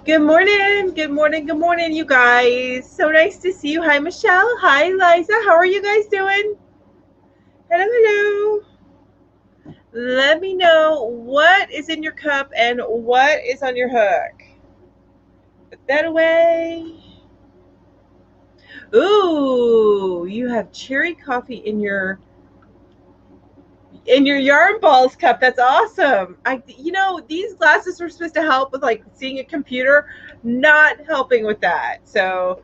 Good morning. Good morning. Good morning, you guys. So nice to see you. Hi, Michelle. Hi, Liza. How are you guys doing? Hello, hello. Let me know what is in your cup and what is on your hook. Put that away. Ooh, you have cherry coffee in your yarn balls cup. That's awesome. These glasses were supposed to help with like seeing a computer, not helping with that. So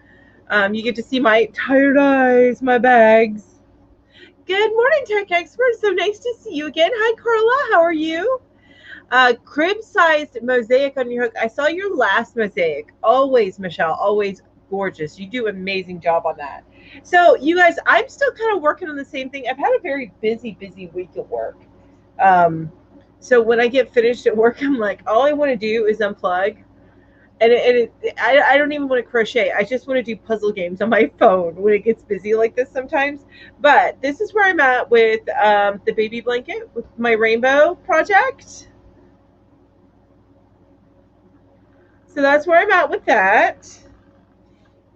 you get to see my tired eyes, my bags. Good morning, Tech Expert. So nice to see you again. Hi, Carla. How are you? Crib-sized mosaic on your hook. I saw your last mosaic. Always, Michelle. Always gorgeous. You do an amazing job on that. So, you guys, I'm still kind of working on the same thing. I've had a very busy week at work. So when I get finished at work, I'm like, all I want to do is unplug I don't even want to crochet. I just want to do puzzle games on my phone when it gets busy like this sometimes. But this is where I'm at with the baby blanket with my rainbow project. So that's where I'm at with that.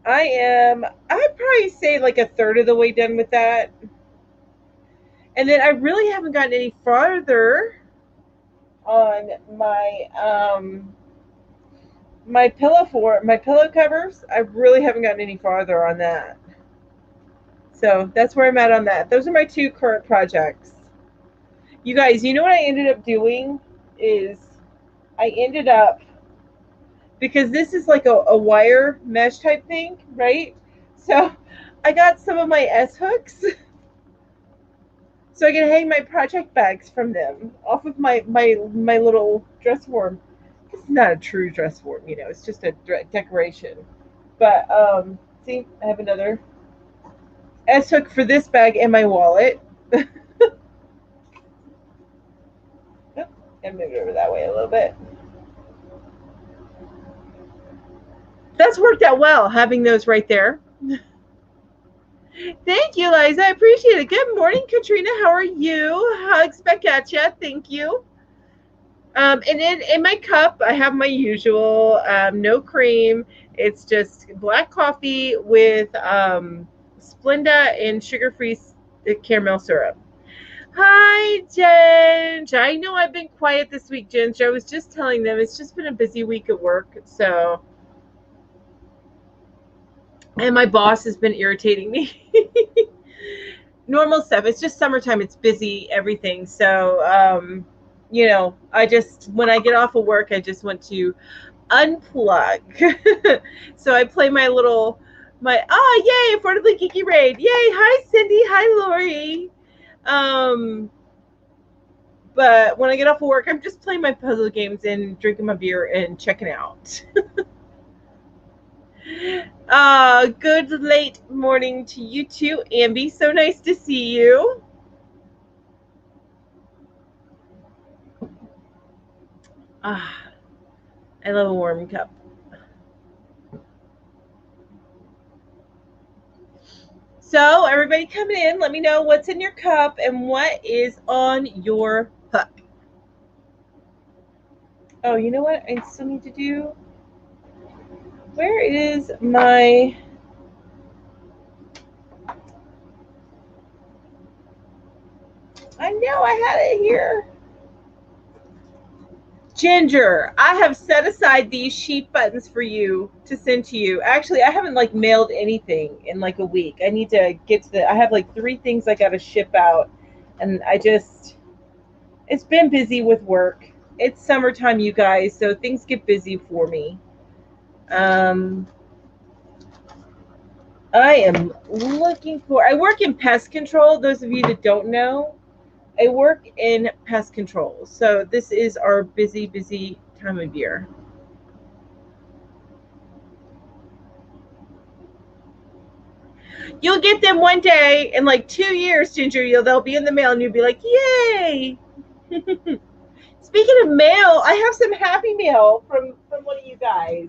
I'd probably say like a third of the way done with that. And then I really haven't gotten any farther on my pillow covers. I really haven't gotten any farther on that. So that's where I'm at on that. Those are my two current projects. You guys, you know what I ended up doing is I ended up, because this is like a wire mesh type thing, right? So I got some of my S hooks so I can hang my project bags from them off of my little dress form. It's not a true dress form, it's just a decoration. But see, I have another S hook for this bag and my wallet. And move it over that way a little bit. That's worked out well, having those right there. Thank you, Liza. I appreciate it. Good morning, Katrina. How are you? Hugs back at you. Thank you. And in my cup, I have my usual no cream. It's just black coffee with Splenda and sugar-free caramel syrup. Hi, Jen. I know I've been quiet this week, Jen. I was just telling them it's just been a busy week at work. So, and my boss has been irritating me. Normal stuff. It's just summertime. It's busy, everything. So, when I get off of work, I just want to unplug. So I play yay, Affordably Geeky Raid. Yay, hi, Cindy. Hi, Lori. But when I get off of work, I'm just playing my puzzle games and drinking my beer and checking out. Good late morning to you too, Amby. So nice to see you. I love a warm cup. So everybody coming in, let me know what's in your cup and what is on your hook. Oh, you know what I still need to do? Where is my... I know I had it here. Ginger, I have set aside these sheep buttons for you to send to you. Actually, I haven't like mailed anything in like a week. I need to get to I have like 3 things I got to ship out. And it's been busy with work. It's summertime, you guys, so things get busy for me. I am I work in pest control. Those of you that don't know, I work in pest control. So this is our busy time of year. You'll get them one day in like 2 years, Ginger. They'll be in the mail and you'll be like, yay. Speaking of mail, I have some happy mail from one of you guys.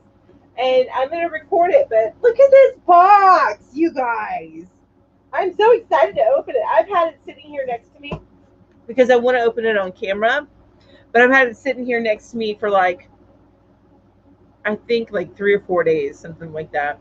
And I'm going to record it, but look at this box, you guys. I'm so excited to open it. I've had it sitting here next to me because I want to open it on camera, but I've had it sitting here next to me for like I think like 3 or 4 days, something like that.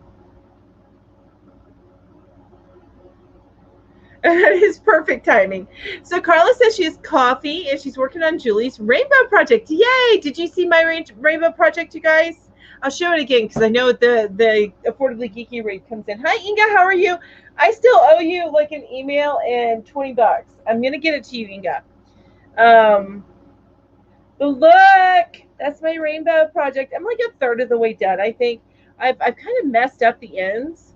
That is perfect timing. So Carla says she has coffee and she's working on Julie's rainbow project. Yay! Did you see my rainbow project, you guys? I'll show it again because I know the affordably geeky rate comes in. Hi Inga, how are you? I still owe you like an email and $20. I'm gonna get it to you, Inga. But look, that's my rainbow project. I'm like a third of the way done. I think I've kind of messed up the ends.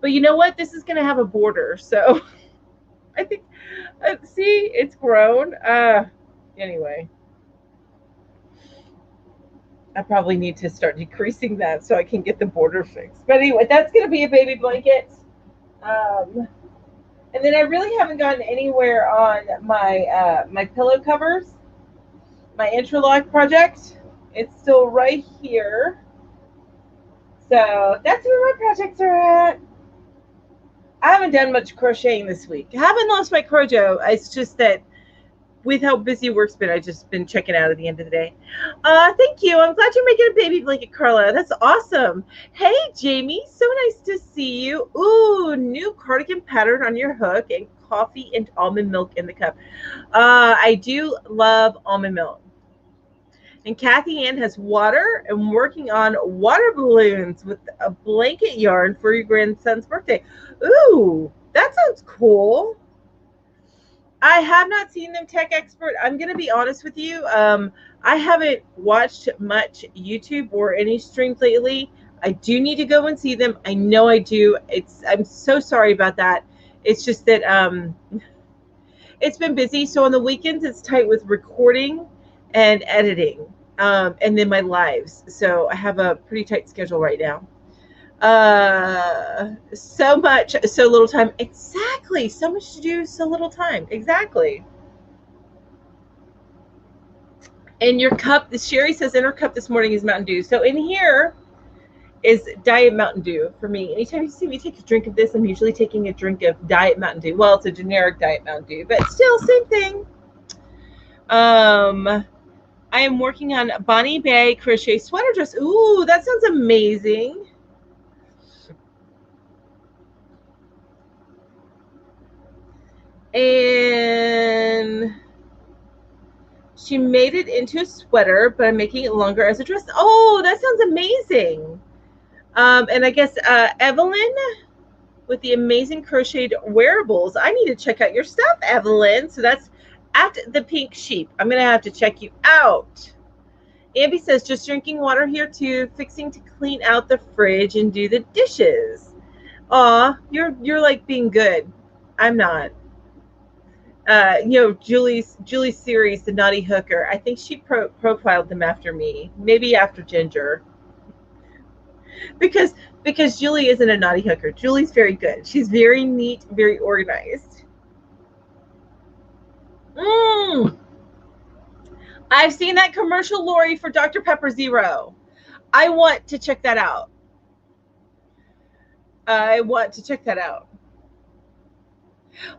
But you know what? This is going to have a border. So I think, see, it's grown. Anyway, I probably need to start decreasing that so I can get the border fixed. But anyway, that's going to be a baby blanket. And then I really haven't gotten anywhere on my pillow covers, my interlock project. It's still right here. So that's where my projects are at. I haven't done much crocheting this week. I haven't lost my crojo. It's just that with how busy work's been, I've just been checking out at the end of the day. Thank you. I'm glad you're making a baby blanket, Carla. That's awesome. Hey, Jamie. So nice to see you. Ooh, new cardigan pattern on your hook and coffee and almond milk in the cup. I do love almond milk. And Kathy Ann has water and working on water balloons with a blanket yarn for your grandson's birthday. Ooh, that sounds cool. I have not seen them, Tech Expert. I'm going to be honest with you. I haven't watched much YouTube or any streams lately. I do need to go and see them. I know I do. I'm so sorry about that. It's just that it's been busy. So on the weekends, it's tight with recording and editing. And then my lives. So I have a pretty tight schedule right now. So much, so little time. Exactly. So much to do, so little time. Exactly. And your cup, Sherry says in her cup this morning is Mountain Dew. So in here is Diet Mountain Dew for me. Anytime you see me take a drink of this, I'm usually taking a drink of Diet Mountain Dew. Well, it's a generic Diet Mountain Dew, but still same thing. I am working on Bonnie Bay crochet sweater dress. Ooh, that sounds amazing. And she made it into a sweater, but I'm making it longer as a dress. Oh, that sounds amazing. And I guess Evelyn with the amazing crocheted wearables. I need to check out your stuff, Evelyn. So that's at the Pink Sheep. I'm going to have to check you out. Ambi says, just drinking water here too, fixing to clean out the fridge and do the dishes. Aw, you're like being good. I'm not. Julie's series, The Naughty Hooker. I think she profiled them after me, maybe after Ginger. Because Julie isn't a naughty hooker. Julie's very good. She's very neat, very organized. I've seen that commercial, Lori, for Dr. Pepper Zero. I want to check that out.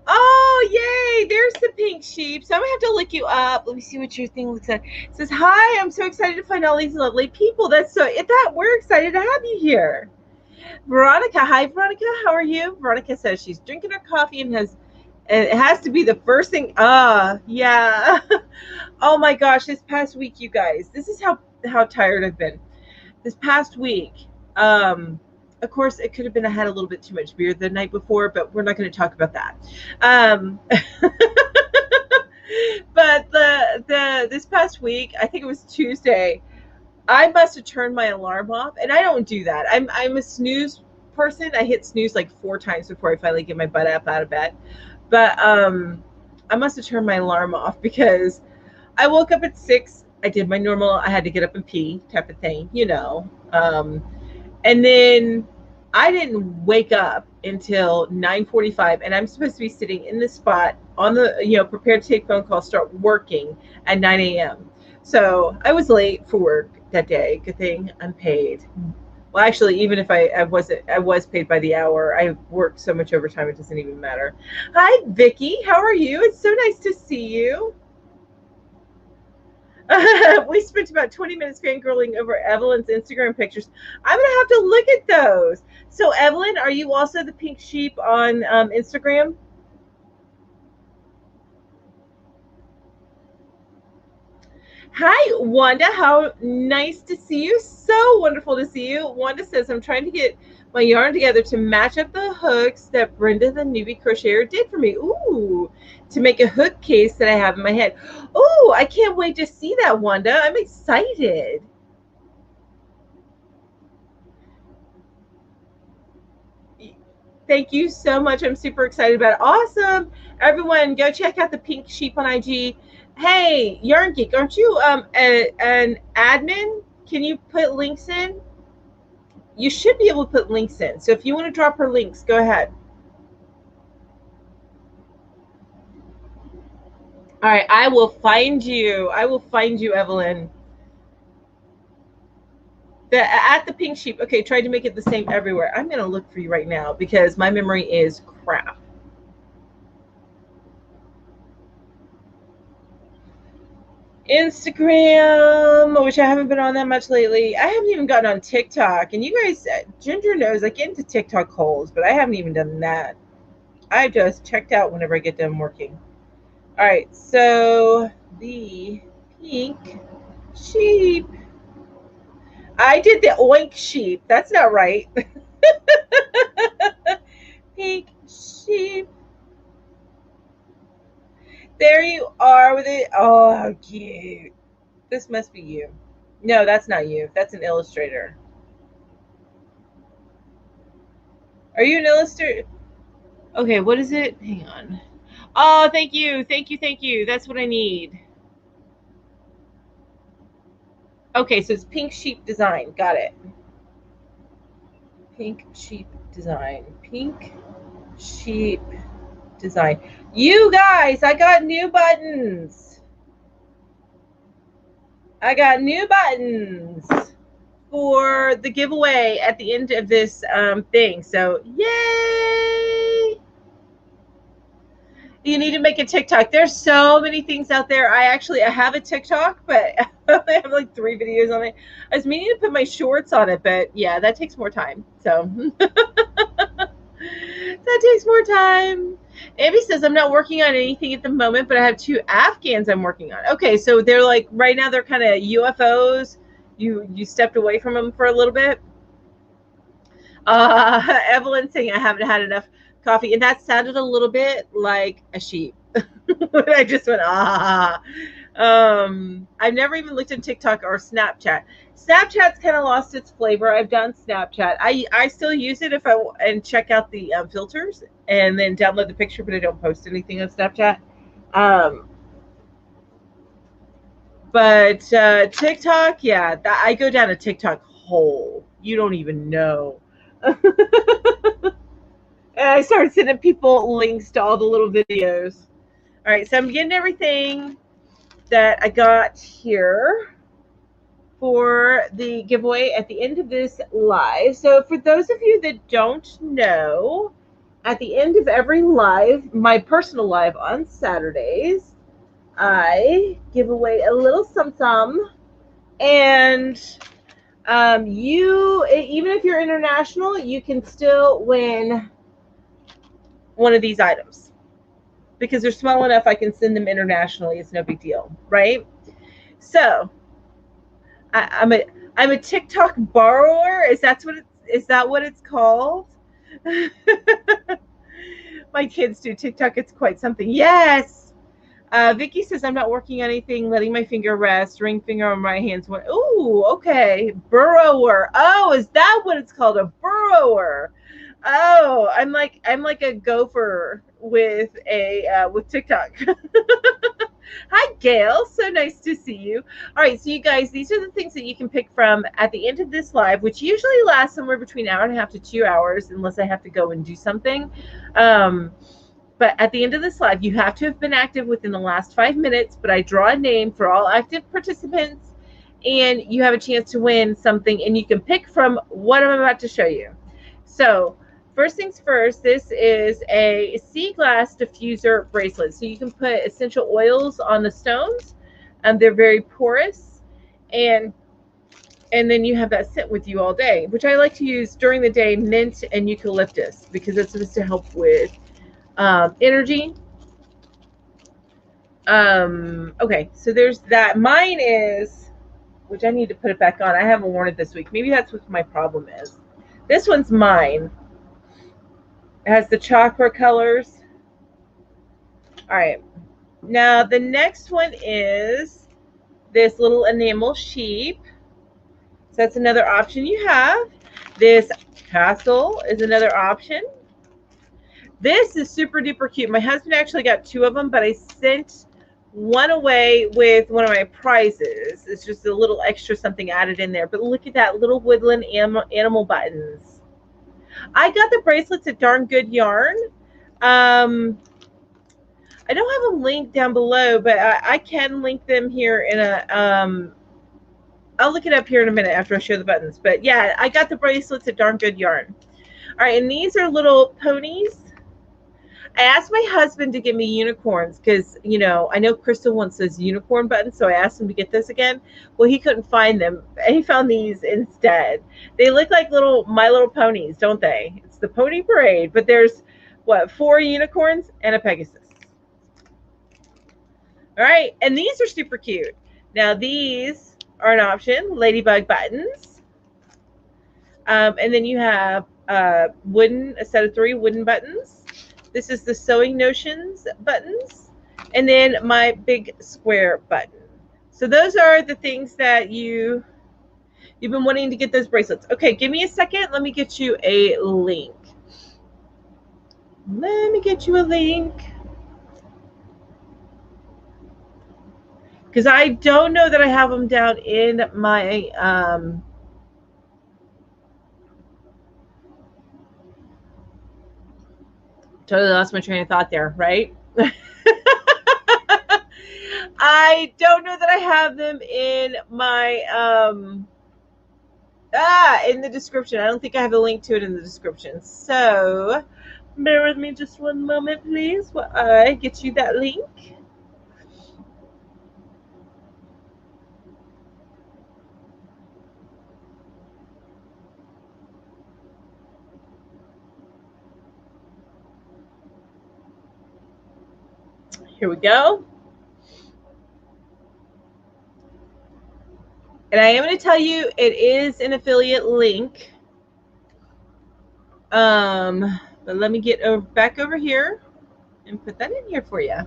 Oh, yay! There's the Pink Sheep. So I'm going to have to look you up. Let me see what your thing looks like. It says, hi, I'm so excited to find all these lovely people. We're excited to have you here. Veronica, hi, Veronica. How are you? Veronica says she's drinking her coffee and it has to be the first thing. Yeah. Oh, my gosh. This past week, you guys, this is how tired I've been. This past week, of course, it could have been I had a little bit too much beer the night before, but we're not going to talk about that. But this past week, I think it was Tuesday, I must have turned my alarm off, and I don't do that. I'm a snooze person. I hit snooze like 4 times before I finally get my butt up out of bed. But I must have turned my alarm off because I woke up at 6. I did my normal, I had to get up and pee type of thing, and then I didn't wake up until 9:45, and I'm supposed to be sitting in the spot on the, prepared to take phone calls, start working at 9 a.m. So I was late for work that day. Good thing I'm paid. Well, actually, even if I was paid by the hour. I worked so much overtime, it doesn't even matter. Hi, Vicki. How are you? It's so nice to see you. We spent about 20 minutes fangirling over Evelyn's Instagram pictures. I'm going to have to look at those. So, Evelyn, are you also the pink sheep on Instagram? Hi, Wanda. How nice to see you. So wonderful to see you. Wanda says, I'm trying to get my yarn together to match up the hooks that Brenda, the newbie crocheter, did for me. Ooh, to make a hook case that I have in my head. Ooh, I can't wait to see that, Wanda. I'm excited. Thank you so much. I'm super excited about it. Awesome. Everyone, go check out the Pink Sheep on IG. Hey, Yarn Geek, aren't you an admin? Can you put links in? You should be able to put links in. So if you want to drop her links, go ahead. All right, I will find you. I will find you, Evelyn. At the Pink Sheep. Okay, try to make it the same everywhere. I'm going to look for you right now because my memory is crap. Instagram, which I haven't been on that much lately. I haven't even gotten on TikTok. And you guys, Ginger knows I get into TikTok holes, but I haven't even done that. I just checked out whenever I get done working. All right, so the Pink Sheep. I did the oink sheep. That's not right. Pink sheep. There you are with it. Oh, how cute. This must be you. No, that's not you. That's an illustrator. Are you an illustrator? Okay, what is it? Hang on. Oh, thank you. Thank you. Thank you. That's what I need. Okay, so it's Pink Sheep Design. Got it. Pink Sheep Design. Pink Sheep Design. You guys, I got new buttons. I got new buttons for the giveaway at the end of this thing. So, yay! You need to make a TikTok. There's so many things out there. I have a TikTok, but I have like 3 videos on it. I was meaning to put my shorts on it, but yeah, that takes more time. So that takes more time. Amy says, I'm not working on anything at the moment, but I have 2 Afghans I'm working on. Okay, so they're like, right now they're kind of UFOs. You stepped away from them for a little bit. Evelyn saying, I haven't had enough coffee. And that sounded a little bit like a sheep. I just went, ah. I've never even looked at TikTok or Snapchat. Snapchat's kind of lost its flavor. I've done Snapchat. I still use it and check out the filters and then download the picture, but I don't post anything on Snapchat. But TikTok, yeah, I go down a TikTok hole. You don't even know. And I started sending people links to all the little videos. All right, so I'm getting everything that I got here for the giveaway at the end of this live. So for those of you that don't know, at the end of every live, my personal live on Saturdays, I give away a little something. And you, even if you're international, you can still win one of these items because they're small enough I can send them internationally. It's no big deal, right? So I'm a TikTok borrower. Is that what it's called? My kids do TikTok. It's quite something. Yes. Vicky says, I'm not working on anything, letting my finger rest, ring finger on my hands. Ooh, okay. Burrower. Oh, is that what it's called? A burrower. Oh, I'm like a gopher with TikTok. Hi, Gail. So nice to see you. All right, so you guys, these are the things that you can pick from at the end of this live, which usually lasts somewhere between 1.5 to 2 hours, unless I have to go and do something. But at the end of this live, you have to have been active within the last 5 minutes, but I draw a name for all active participants, and you have a chance to win something, and you can pick from what I'm about to show you. So first things first, this is a sea glass diffuser bracelet. So you can put essential oils on the stones. They're very porous, and then you have that scent with you all day, which I like to use during the day, mint and eucalyptus, because it's supposed to help with energy. Okay, so there's that. Mine is, which I need to put it back on. I haven't worn it this week. Maybe that's what my problem is. This one's mine. It has the chakra colors. All right. Now the next one is this little enamel sheep. So that's another option you have. This castle is another option. This is super duper cute. My husband actually got 2 of them, but I sent one away with one of my prizes. It's just a little extra something added in there. But look at that, little woodland animal buttons. I got the bracelets at Darn Good Yarn. I don't have a link down below, but I can link them here in a I'll look it up here in a minute after I show the buttons. But yeah, I got the bracelets at Darn Good Yarn. All right, and these are little ponies. I asked my husband to give me unicorns because, you know, I know Crystal wants those unicorn buttons, so I asked him to get those again. Well, he couldn't find them. He found these instead. They look like little My Little Ponies, don't they? It's the pony parade, but there's, what, 4 unicorns and a Pegasus. All right, and these are super cute. Now, these are an option, ladybug buttons. And then you have a set of 3 wooden buttons. This is the Sewing Notions buttons, and then my big square button. So those are the things that you've been wanting to get those bracelets. Okay, give me a second. Let me get you a link. Let me get you a link. Because I don't know that I have them down in my totally lost my train of thought there, right? I don't know that I have them in my in the description. I don't think I have a link to it in the description. So bear with me just one moment, please, while I get you that link. Here we go. And I am going to tell you, it is an affiliate link. But let me get back over here and put that in here for you.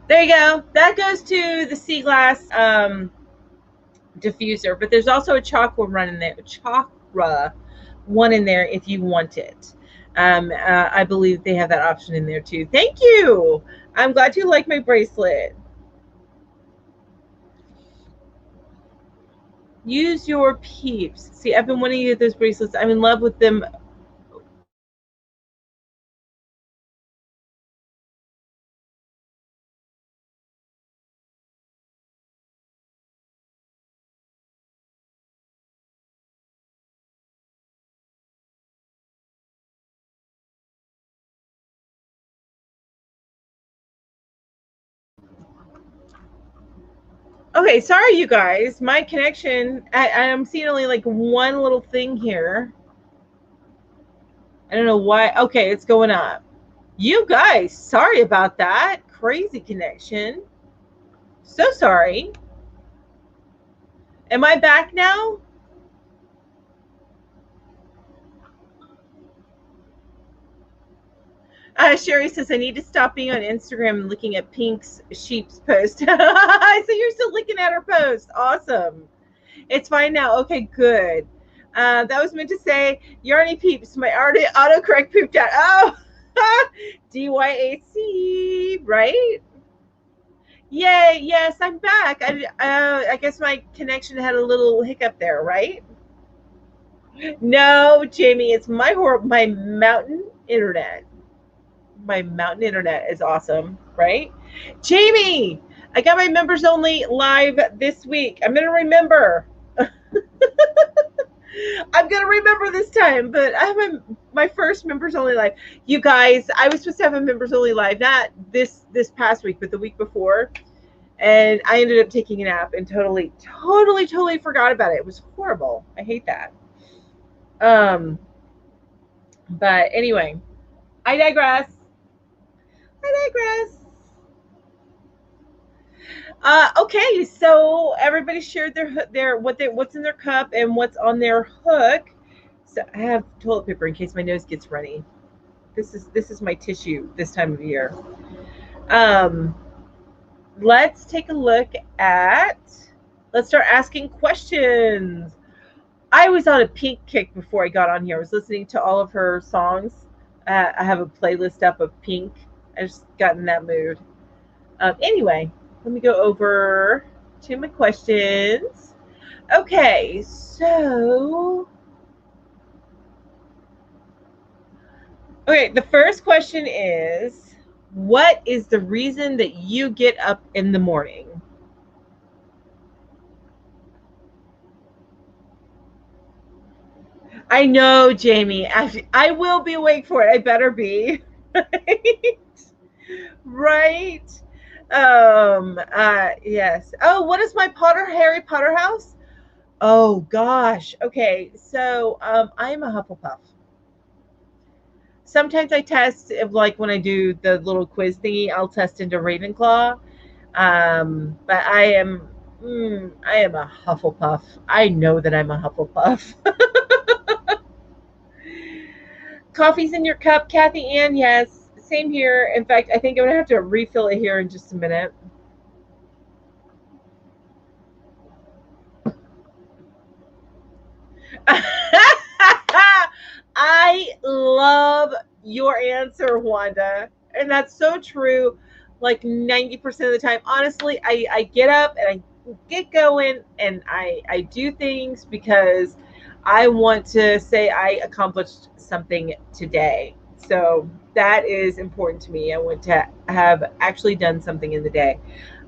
There you go. That goes to the sea glass diffuser, but there's also a chakra one in there if you want it. I believe they have that option in there too. Thank you. I'm glad you like my bracelet. Use your peeps. See, I've been wanting to get those bracelets. I'm in love with them. Okay, sorry, you guys. My connection, I'm seeing only like one little thing here. I don't know why. Okay, it's going up. You guys, sorry about that. Crazy connection. So sorry. Am I back now? Sherry says, I need to stop being on Instagram and looking at Pink's Sheep's post. So you're still looking at her post. Awesome. It's fine now. Okay, good. That was meant to say, Yarny Peeps, my autocorrect pooped out. Oh, DYAC, right? Yay, yes, I'm back. I guess my connection had a little hiccup there, right? No, Jamie, it's my mountain internet. My mountain internet is awesome, right? Jamie, I got my members only live this week. I'm going to remember. I'm gonna remember this time, but I have my first members only live. You guys, I was supposed to have a members only live, not this past week, but the week before, and I ended up taking a nap and totally forgot about it. It was horrible. I hate that. But anyway, I digress. Okay, so everybody shared their what's in their cup and what's on their hook. So I have toilet paper in case my nose gets runny. This is my tissue this time of year. Let's take a look at. Let's start asking questions. I was on a Pink kick before I got on here. I was listening to all of her songs. I have a playlist up of Pink. I just got in that mood. Anyway, let me go over to my questions. Okay, so the first question is, what is the reason that you get up in the morning? I know, Jamie. I will be awake for it. I better be. Right? Yes. Oh, what is my Harry Potter house? Oh gosh. Okay. So I am a Hufflepuff. Sometimes I test if, like, when I do the little quiz thingy, I'll test into Ravenclaw. But I am a Hufflepuff. I know that I'm a Hufflepuff. Coffee's in your cup, Kathy Ann. Yes, same here. In fact, I think I'm gonna have to refill it here in just a minute. I love your answer, Wanda. And that's so true. Like 90% of the time. Honestly, I get up and I get going and I do things because I want to say I accomplished something today. So that is important to me. I want to have actually done something in the day.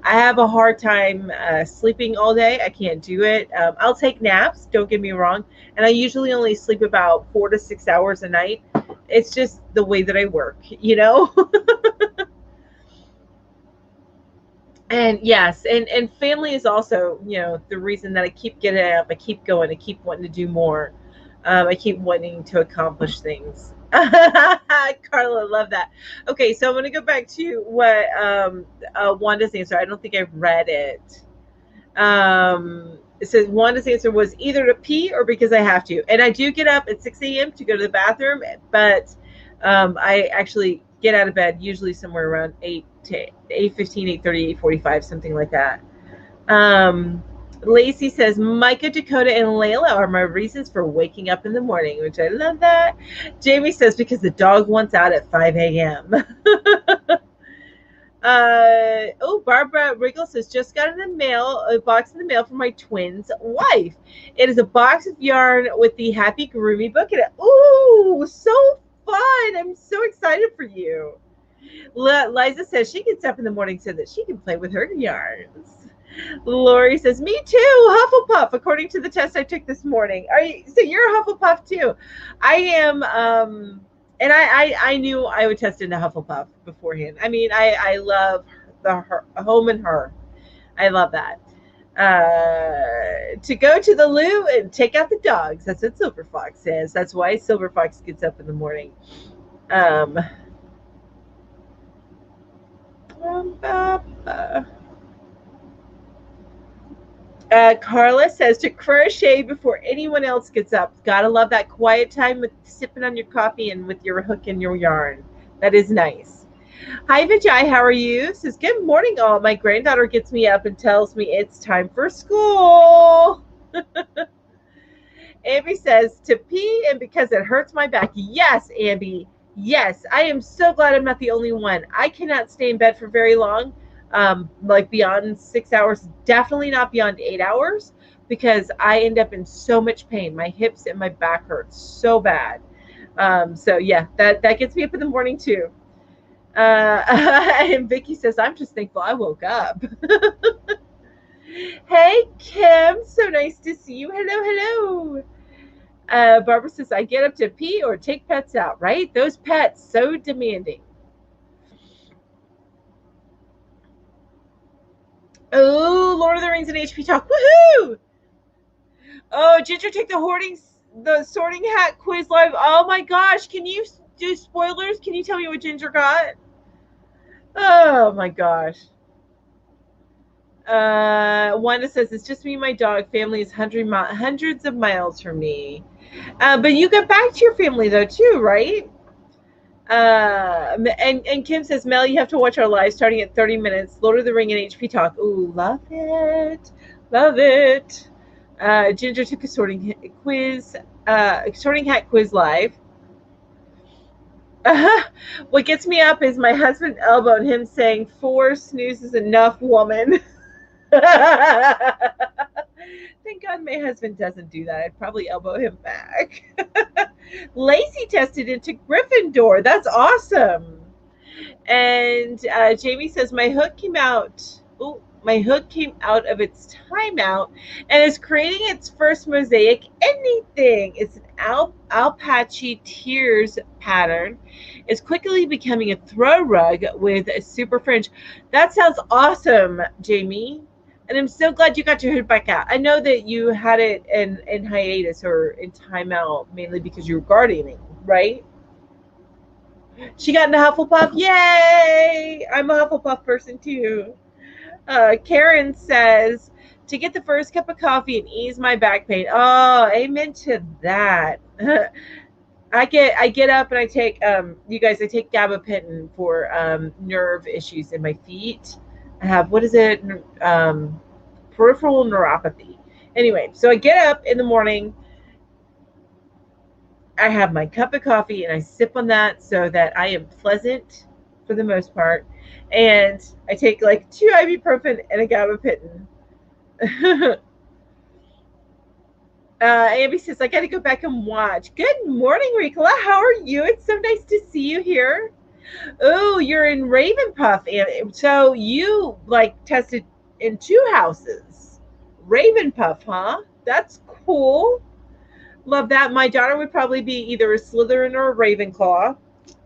I have a hard time sleeping all day. I can't do it. I'll take naps, don't get me wrong. And I usually only sleep about 4 to 6 hours a night. It's just the way that I work, you know? And yes, and family is also, the reason that I keep getting up, I keep going, I keep wanting to do more. I keep wanting to accomplish things. Carla, love that. Okay, so I'm going to go back to what Wanda's answer. I don't think I've read it. It says Wanda's answer was either to pee or because I have to. And I do get up at 6 a.m. to go to the bathroom, but I actually get out of bed usually somewhere around 8 to 8:15, 8:30, 8:45, something like that. Lacey says, Micah, Dakota, and Layla are my reasons for waking up in the morning, which I love that. Jamie says, because the dog wants out at 5 a.m. Barbara Riggle says, just got a box in the mail from my twin's wife. It is a box of yarn with the Happy Groomy book in it. Ooh, so fun. I'm so excited for you. Liza says she gets up in the morning so that she can play with her yarns. Lori says, me too, Hufflepuff, according to the test I took this morning. So you're a Hufflepuff too. I am, and I knew I would test into Hufflepuff beforehand. I mean, I love the home and her. I love that. To go to the loo and take out the dogs. That's what Silver Fox says. That's why Silver Fox gets up in the morning. Carla says to crochet before anyone else gets up. Gotta love that quiet time with sipping on your coffee and with your hook and your yarn. That is nice. Hi Vijay, how are you? Says good morning all. My granddaughter gets me up and tells me it's time for school. Amby says to pee and because it hurts my back. Yes, Amby. Yes, I am so glad I'm not the only one. I cannot stay in bed for very long. Like beyond 6 hours, definitely not beyond 8 hours, because I end up in so much pain. My hips and my back hurt so bad. So yeah, that gets me up in the morning too. And Vicky says, I'm just thankful I woke up. Hey Kim, so nice to see you. Hello. Barbara says, I get up to pee or take pets out, right? Those pets, so demanding. Oh, Lord of the Rings and HP Talk. Woohoo! Oh, Ginger, take the sorting hat quiz live. Oh my gosh, can you do spoilers? Can you tell me what Ginger got? Oh my gosh. Wanda says, it's just me and my dog. Family is hundreds of miles from me. But you get back to your family though too, right? And Kim says, Mel, you have to watch our live starting at 30 minutes. Lord of the Ring and HP Talk. Ooh, love it. Love it. Ginger took a sorting hat quiz live. What gets me up is my husband elbowed him saying 4 snoozes enough, woman. Thank God my husband doesn't do that. I'd probably elbow him back. Lacey tested into Gryffindor. That's awesome. And Jamie says, my hook came out. Oh, my hook came out of its timeout and is creating its first mosaic anything. It's an Alpachi Tears pattern. It's quickly becoming a throw rug with a super fringe. That sounds awesome, Jamie. And I'm so glad you got your hood back out. I know that you had it in hiatus or in timeout mainly because you were gardening, right? She got into Hufflepuff. Yay! I'm a Hufflepuff person too. Karen says, to get the first cup of coffee and ease my back pain. Oh, amen to that. I get up and I take you guys, I take gabapentin for nerve issues in my feet. I have, what is it? Peripheral neuropathy. Anyway, so I get up in the morning, I have my cup of coffee and I sip on that so that I am pleasant for the most part. And I take like 2 ibuprofen and a gabapentin. Abby says, I got to go back and watch. Good morning, Ricola. How are you? It's so nice to see you here. Oh, you're in Ravenpuff. And so you like tested in 2 houses. Ravenpuff, huh? That's cool. Love that. My daughter would probably be either a Slytherin or a Ravenclaw.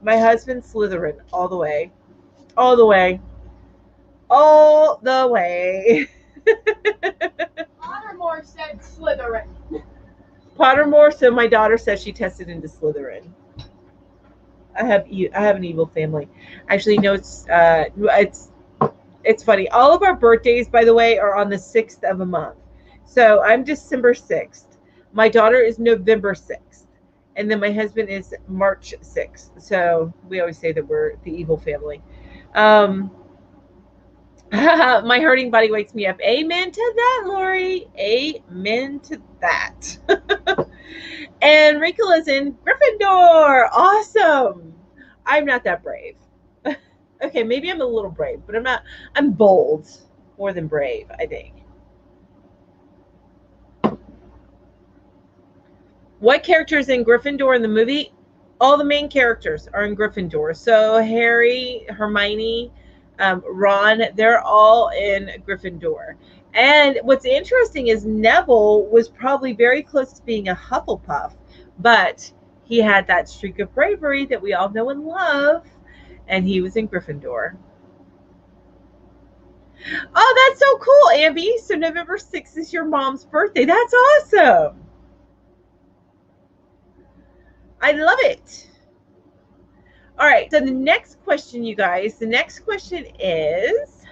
My husband, Slytherin, all the way. All the way. All the way. Pottermore said Slytherin. Pottermore, so my daughter says she tested into Slytherin. I have an evil family. Actually, no, it's funny. All of our birthdays, by the way, are on the 6th of a month. So I'm December 6th. My daughter is November 6th. And then my husband is March 6th. So we always say that we're the evil family. My hurting body wakes me up. Amen to that, Lori. Amen to that. And Ricola's in Gryffindor. Awesome. I'm not that brave. Okay, maybe I'm a little brave, but I'm not. I'm bold more than brave, I think. What characters in Gryffindor in the movie? All the main characters are in Gryffindor. So Harry, Hermione, Ron, they're all in Gryffindor. And what's interesting is Neville was probably very close to being a Hufflepuff, but he had that streak of bravery that we all know and love, and he was in Gryffindor. Oh, that's so cool, Amby. So November 6th is your mom's birthday. That's awesome. I love it. All right, so the next question, you guys, the next question is,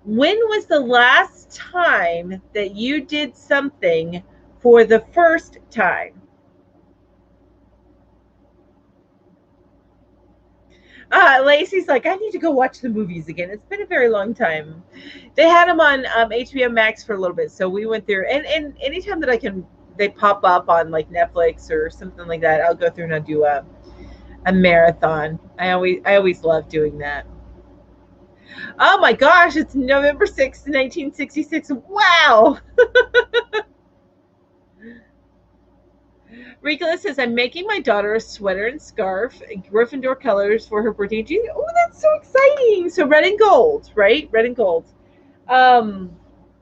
when was the last time that you did something for the first time? Lacey's like, I need to go watch the movies again. It's been a very long time. They had them on HBO Max for a little bit, so we went there. And anytime that I can, they pop up on like Netflix or something like that, I'll go through and I'll do a marathon. I always love doing that. Oh my gosh, it's November 6th, 1966. Wow. Ricola says, I'm making my daughter a sweater and scarf, Gryffindor colors for her birthday. Oh, that's so exciting. So red and gold, right? Red and gold.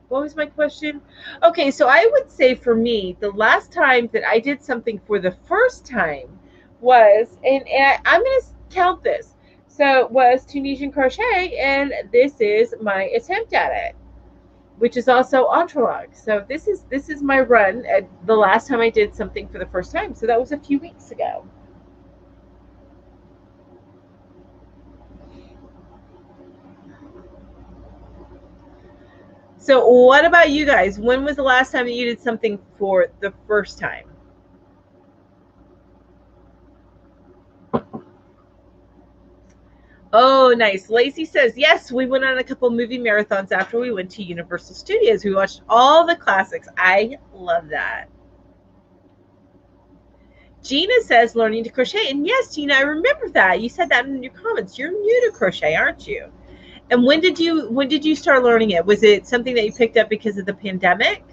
What was my question? Okay, so I would say for me, the last time that I did something for the first time was, and I'm going to count this. So it was Tunisian crochet, and this is my attempt at it, which is also entrelac. So this is my run at the last time I did something for the first time. So that was a few weeks ago. So what about you guys? When was the last time that you did something for the first time? Oh, nice. Lacey says, yes, we went on a couple movie marathons after we went to Universal Studios. We watched all the classics. I love that. Gina says, learning to crochet. And yes, Gina, I remember that. You said that in your comments. You're new to crochet, aren't you? And when did you start learning it? Was it something that you picked up because of the pandemic?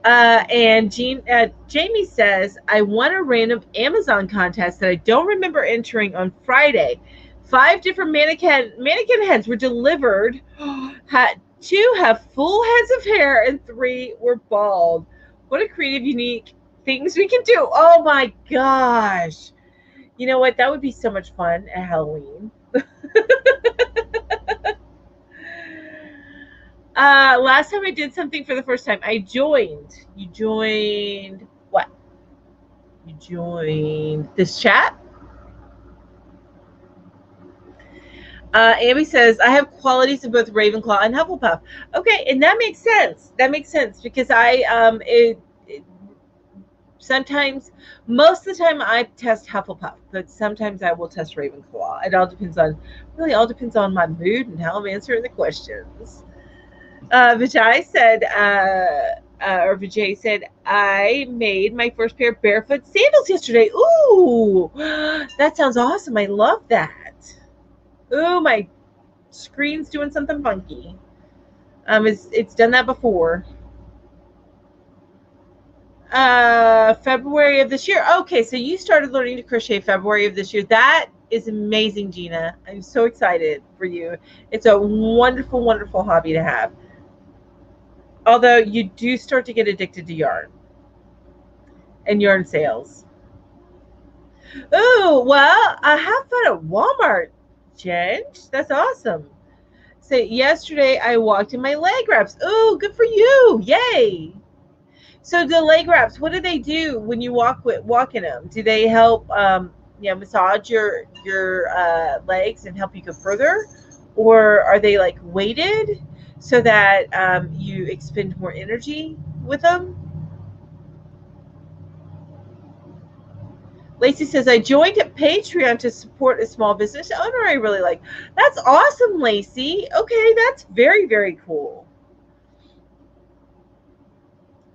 And Jamie says, I won a random Amazon contest that I don't remember entering on Friday. 5 different mannequin heads were delivered. Had 2 have full heads of hair and 3 were bald. What a creative, unique things we can do. Oh my gosh. You know what? That would be so much fun at Halloween. Last time I did something for the first time, I joined. You joined what? You joined this chat? Amy says, I have qualities of both Ravenclaw and Hufflepuff. Okay, and that makes sense. That makes sense because sometimes, most of the time I test Hufflepuff, but sometimes I will test Ravenclaw. It all depends on my mood and how I'm answering the questions. Vijay said, I made my first pair of barefoot sandals yesterday. Ooh, that sounds awesome. I love that. Ooh, my screen's doing something funky. It's done that before. February of this year. Okay, so you started learning to crochet February of this year. That is amazing, Gina. I'm so excited for you. It's a wonderful, wonderful hobby to have. Although you do start to get addicted to yarn and yarn sales. Oh, well, I have fun at Walmart, Jen. That's awesome. So yesterday I walked in my leg wraps. Oh, good for you. Yay. So the leg wraps, what do they do when you walk in them? Do they help massage your legs and help you go further? Or are they like weighted so that you expend more energy with them? Lacey says, I joined a Patreon to support a small business owner I really like. That's awesome, Lacey. Okay, that's very, very cool.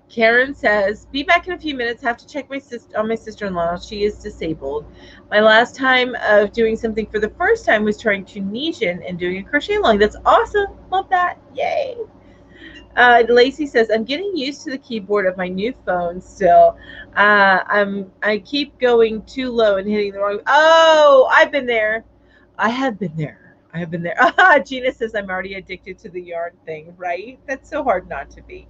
Karen says, be back in a few minutes. Have to check on my sister-in-law. She is disabled. My last time of doing something for the first time was trying Tunisian and doing a crochet along. That's awesome. Love that. Yay. Lacey says, I'm getting used to the keyboard of my new phone still. I keep going too low and hitting the wrong. Oh, I've been there. I have been there. Gina says, I'm already addicted to the yarn thing, right? That's so hard not to be.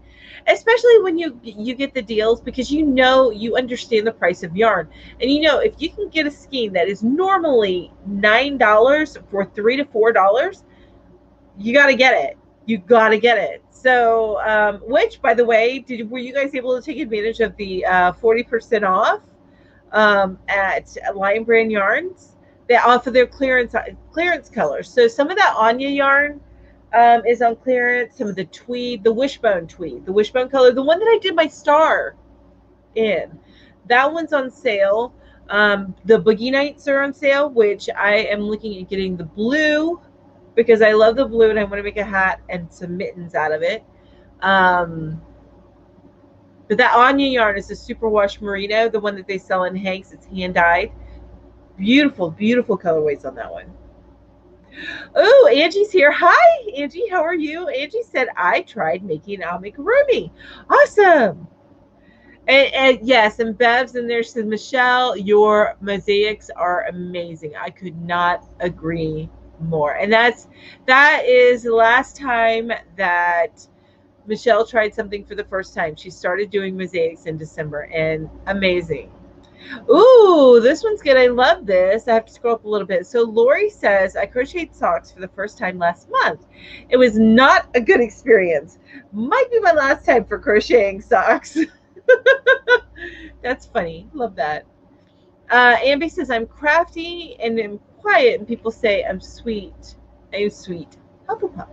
Especially when you get the deals because you understand the price of yarn. And if you can get a skein that is normally $9 for $3 to $4, you got to get it. You got to get it. So, which, by the way, were you guys able to take advantage of the 40% off at Lion Brand Yarns? They offer their clearance colors. So some of that Anya yarn is on clearance. Some of the tweed, the wishbone color, the one that I did my star in, that one's on sale. The Boogie Nights are on sale, which I am looking at getting the blue because I love the blue and I want to make a hat and some mittens out of it. But that Anya yarn is a superwash merino, the one that they sell in Hanks. It's hand dyed. Beautiful, beautiful colorways on that one. Oh, Angie's here. Hi, Angie. How are you? Angie said, I tried making amigurumi. Awesome. And yes, and Bev's in there says, Michelle, your mosaics are amazing. I could not agree more. And that is the last time that Michelle tried something for the first time. She started doing mosaics in December, and amazing. Ooh, this one's good. I love this. I have to scroll up a little bit. So Lori says, I crocheted socks for the first time last month. It was not a good experience. Might be my last time for crocheting socks. That's funny. Love that. Ambi says, I'm crafty and I'm quiet, and people say I'm sweet. I'm sweet. Hufflepuff.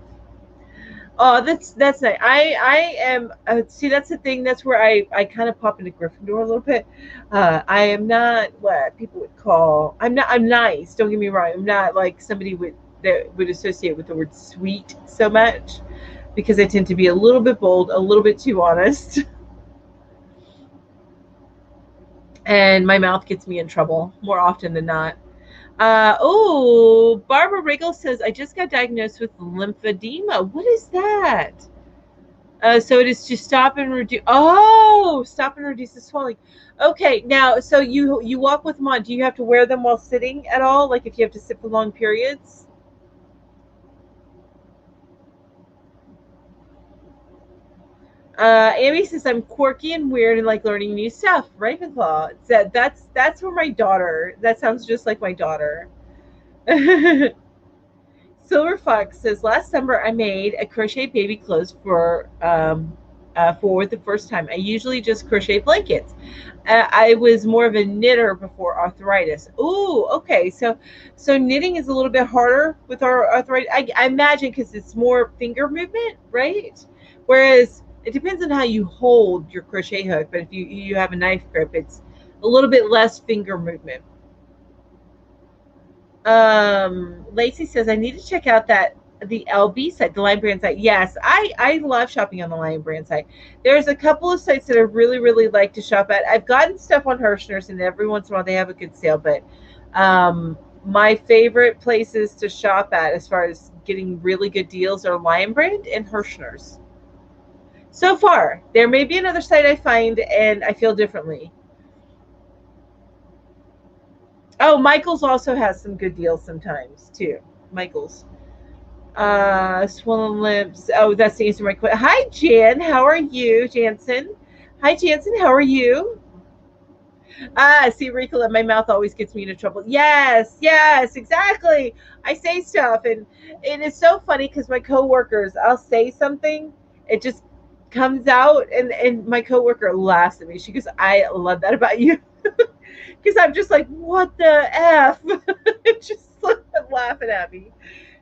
Oh, that's nice. I am see, that's the thing. That's where I kind of pop into Gryffindor a little bit. I am not what people would call. I'm nice. Don't get me wrong. I'm not like somebody that would associate with the word sweet so much, because I tend to be a little bit bold, a little bit too honest, and my mouth gets me in trouble more often than not. Oh, Barbara Riggle says, I just got diagnosed with lymphedema. What is that? So it is to stop and reduce. Oh, stop and reduce the swelling. Okay, now, so you walk with them on. Do you have to wear them while sitting at all? Like if you have to sit for long periods? Amy says, I'm quirky and weird and like learning new stuff. Ravenclaw. That's where my daughter. That sounds just like my daughter. Silver Fox says, last summer I made a crochet baby clothes for the first time. I usually just crochet blankets. I was more of a knitter before arthritis. Ooh, okay. So knitting is a little bit harder with our arthritis. I imagine because it's more finger movement, right? Whereas it depends on how you hold your crochet hook. But if you have a knife grip, it's a little bit less finger movement. Lacey says, I need to check out the LB site, the Lion Brand site. Yes, I love shopping on the Lion Brand site. There's a couple of sites that I really, really like to shop at. I've gotten stuff on Hirschner's, and every once in a while they have a good sale, but my favorite places to shop at as far as getting really good deals are Lion Brand and Hirschner's. So far, there may be another site I find and I feel differently. Oh, Michael's also has some good deals sometimes too. Michael's. Swollen lips. Oh, that's the answer to my question. Hi, Jan. How are you, Jansen? Hi, Jansen. How are you? See, Ricola, my mouth always gets me into trouble. Yes, exactly. I say stuff, and it's so funny because my coworkers, I'll say something, it just comes out, and my coworker laughs at me. She goes, I love that about you. Because I'm just like, what the F? Just laughing at me.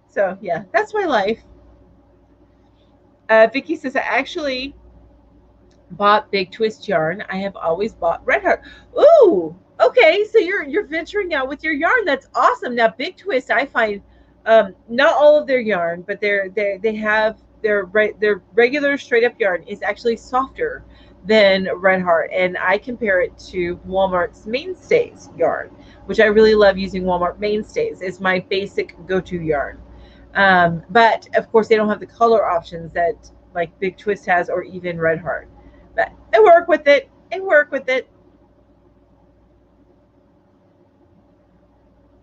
So, yeah, that's my life. Vicky says, I actually bought Big Twist yarn. I have always bought Red Heart. Ooh, okay. So you're venturing out with your yarn. That's awesome. Now, Big Twist, I find not all of their yarn, but they have their regular straight up yarn is actually softer than Red Heart, and I compare it to Walmart's Mainstays yarn, which I really love using. Walmart Mainstays is my basic go-to yarn. But of course, they don't have the color options that like Big Twist has, or even Red Heart. But I work with it.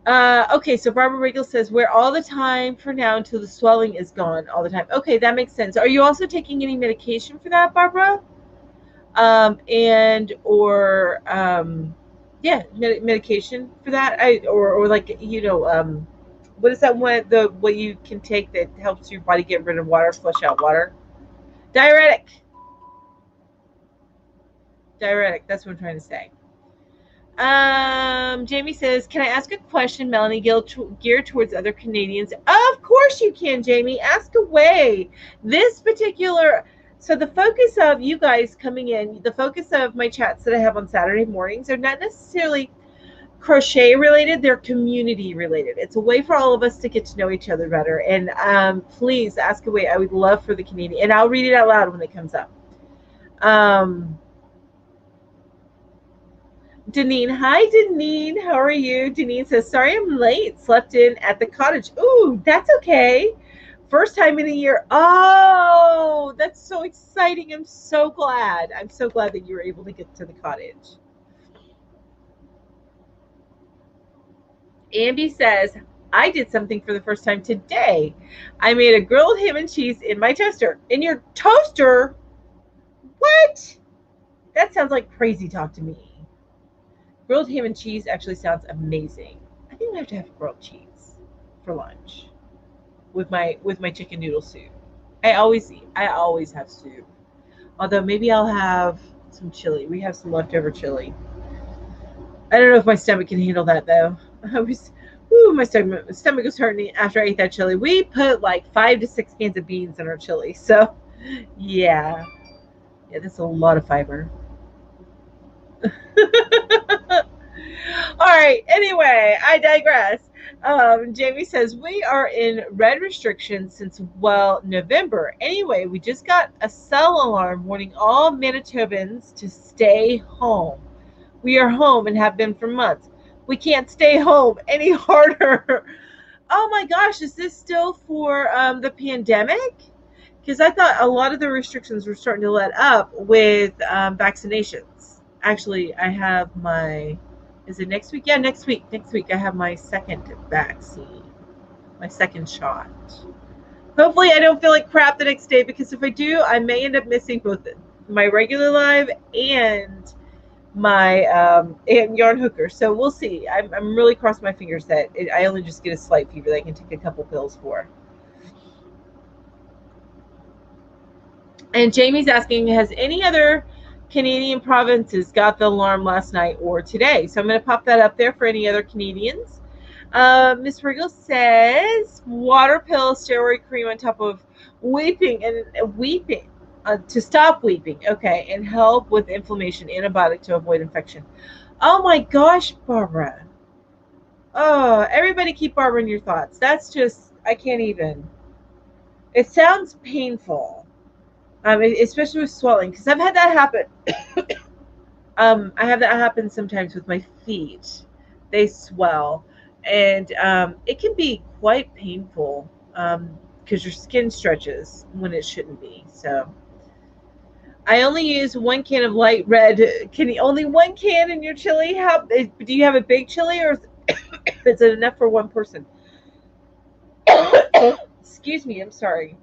Okay, so Barbara Regal says, wear all the time for now until the swelling is gone all the time. Okay, that makes sense. Are you also taking any medication for that, Barbara? Yeah, medication for that. Or like, what is that one, what you can take that helps your body get rid of water, flush out water? Diuretic. That's what I'm trying to say. Jamie says, can I ask a question, Melanie, geared towards other Canadians? Of course you can, Jamie. Ask away. This particular, so the focus of you guys coming in, the focus of my chats that I have on Saturday mornings are not necessarily crochet related, they're community related. It's a way for all of us to get to know each other better. And please ask away. I would love for the Canadian, and I'll read it out loud when it comes up. Deneen. Hi, Deneen. How are you? Deneen says, sorry I'm late. Slept in at the cottage. Ooh, that's okay. First time in a year. Oh, that's so exciting. I'm so glad. I'm so glad that you were able to get to the cottage. Ambi says, I did something for the first time today. I made a grilled ham and cheese in my toaster. In your toaster? What? That sounds like crazy talk to me. Grilled ham and cheese actually sounds amazing. I think I have to have grilled cheese for lunch with my chicken noodle soup. I always have soup. Although maybe I'll have some chili. We have some leftover chili. I don't know if my stomach can handle that though. My stomach was hurting after I ate that chili. We put like 5 to 6 cans of beans in our chili. So yeah. Yeah, that's a lot of fiber. All right. Anyway, I digress. Jamie says we are in red restrictions since November. Anyway, we just got a cell alarm warning all Manitobans to stay home. We are home and have been for months. We can't stay home any harder. Oh my gosh, is this still for the pandemic? Because I thought a lot of the restrictions were starting to let up with vaccinations. Actually, I have my, is it next week? Yeah, next week. Next week I have my second vaccine, my second shot. Hopefully I don't feel like crap the next day, because if I do, I may end up missing both my regular live and my and yarn hooker. So we'll see. I'm really crossing my fingers that I only just get a slight fever that I can take a couple pills for. And Jamie's asking, has any other Canadian provinces got the alarm last night or today? So I'm going to pop that up there for any other Canadians. Miss Riggle says water pill, steroid cream on top of weeping to stop weeping. Okay, and help with inflammation, antibiotic to avoid infection. Oh my gosh, Barbara. Oh, everybody keep Barbara in your thoughts. That's just, I can't even. It sounds painful. Especially with swelling, because I've had that happen. I have that happen sometimes with my feet. They swell, and it can be quite painful because your skin stretches when it shouldn't be. So I only use 1 can of light red. Only 1 can in your chili? Do you have a big chili, or is it enough for one person? Excuse me, I'm sorry.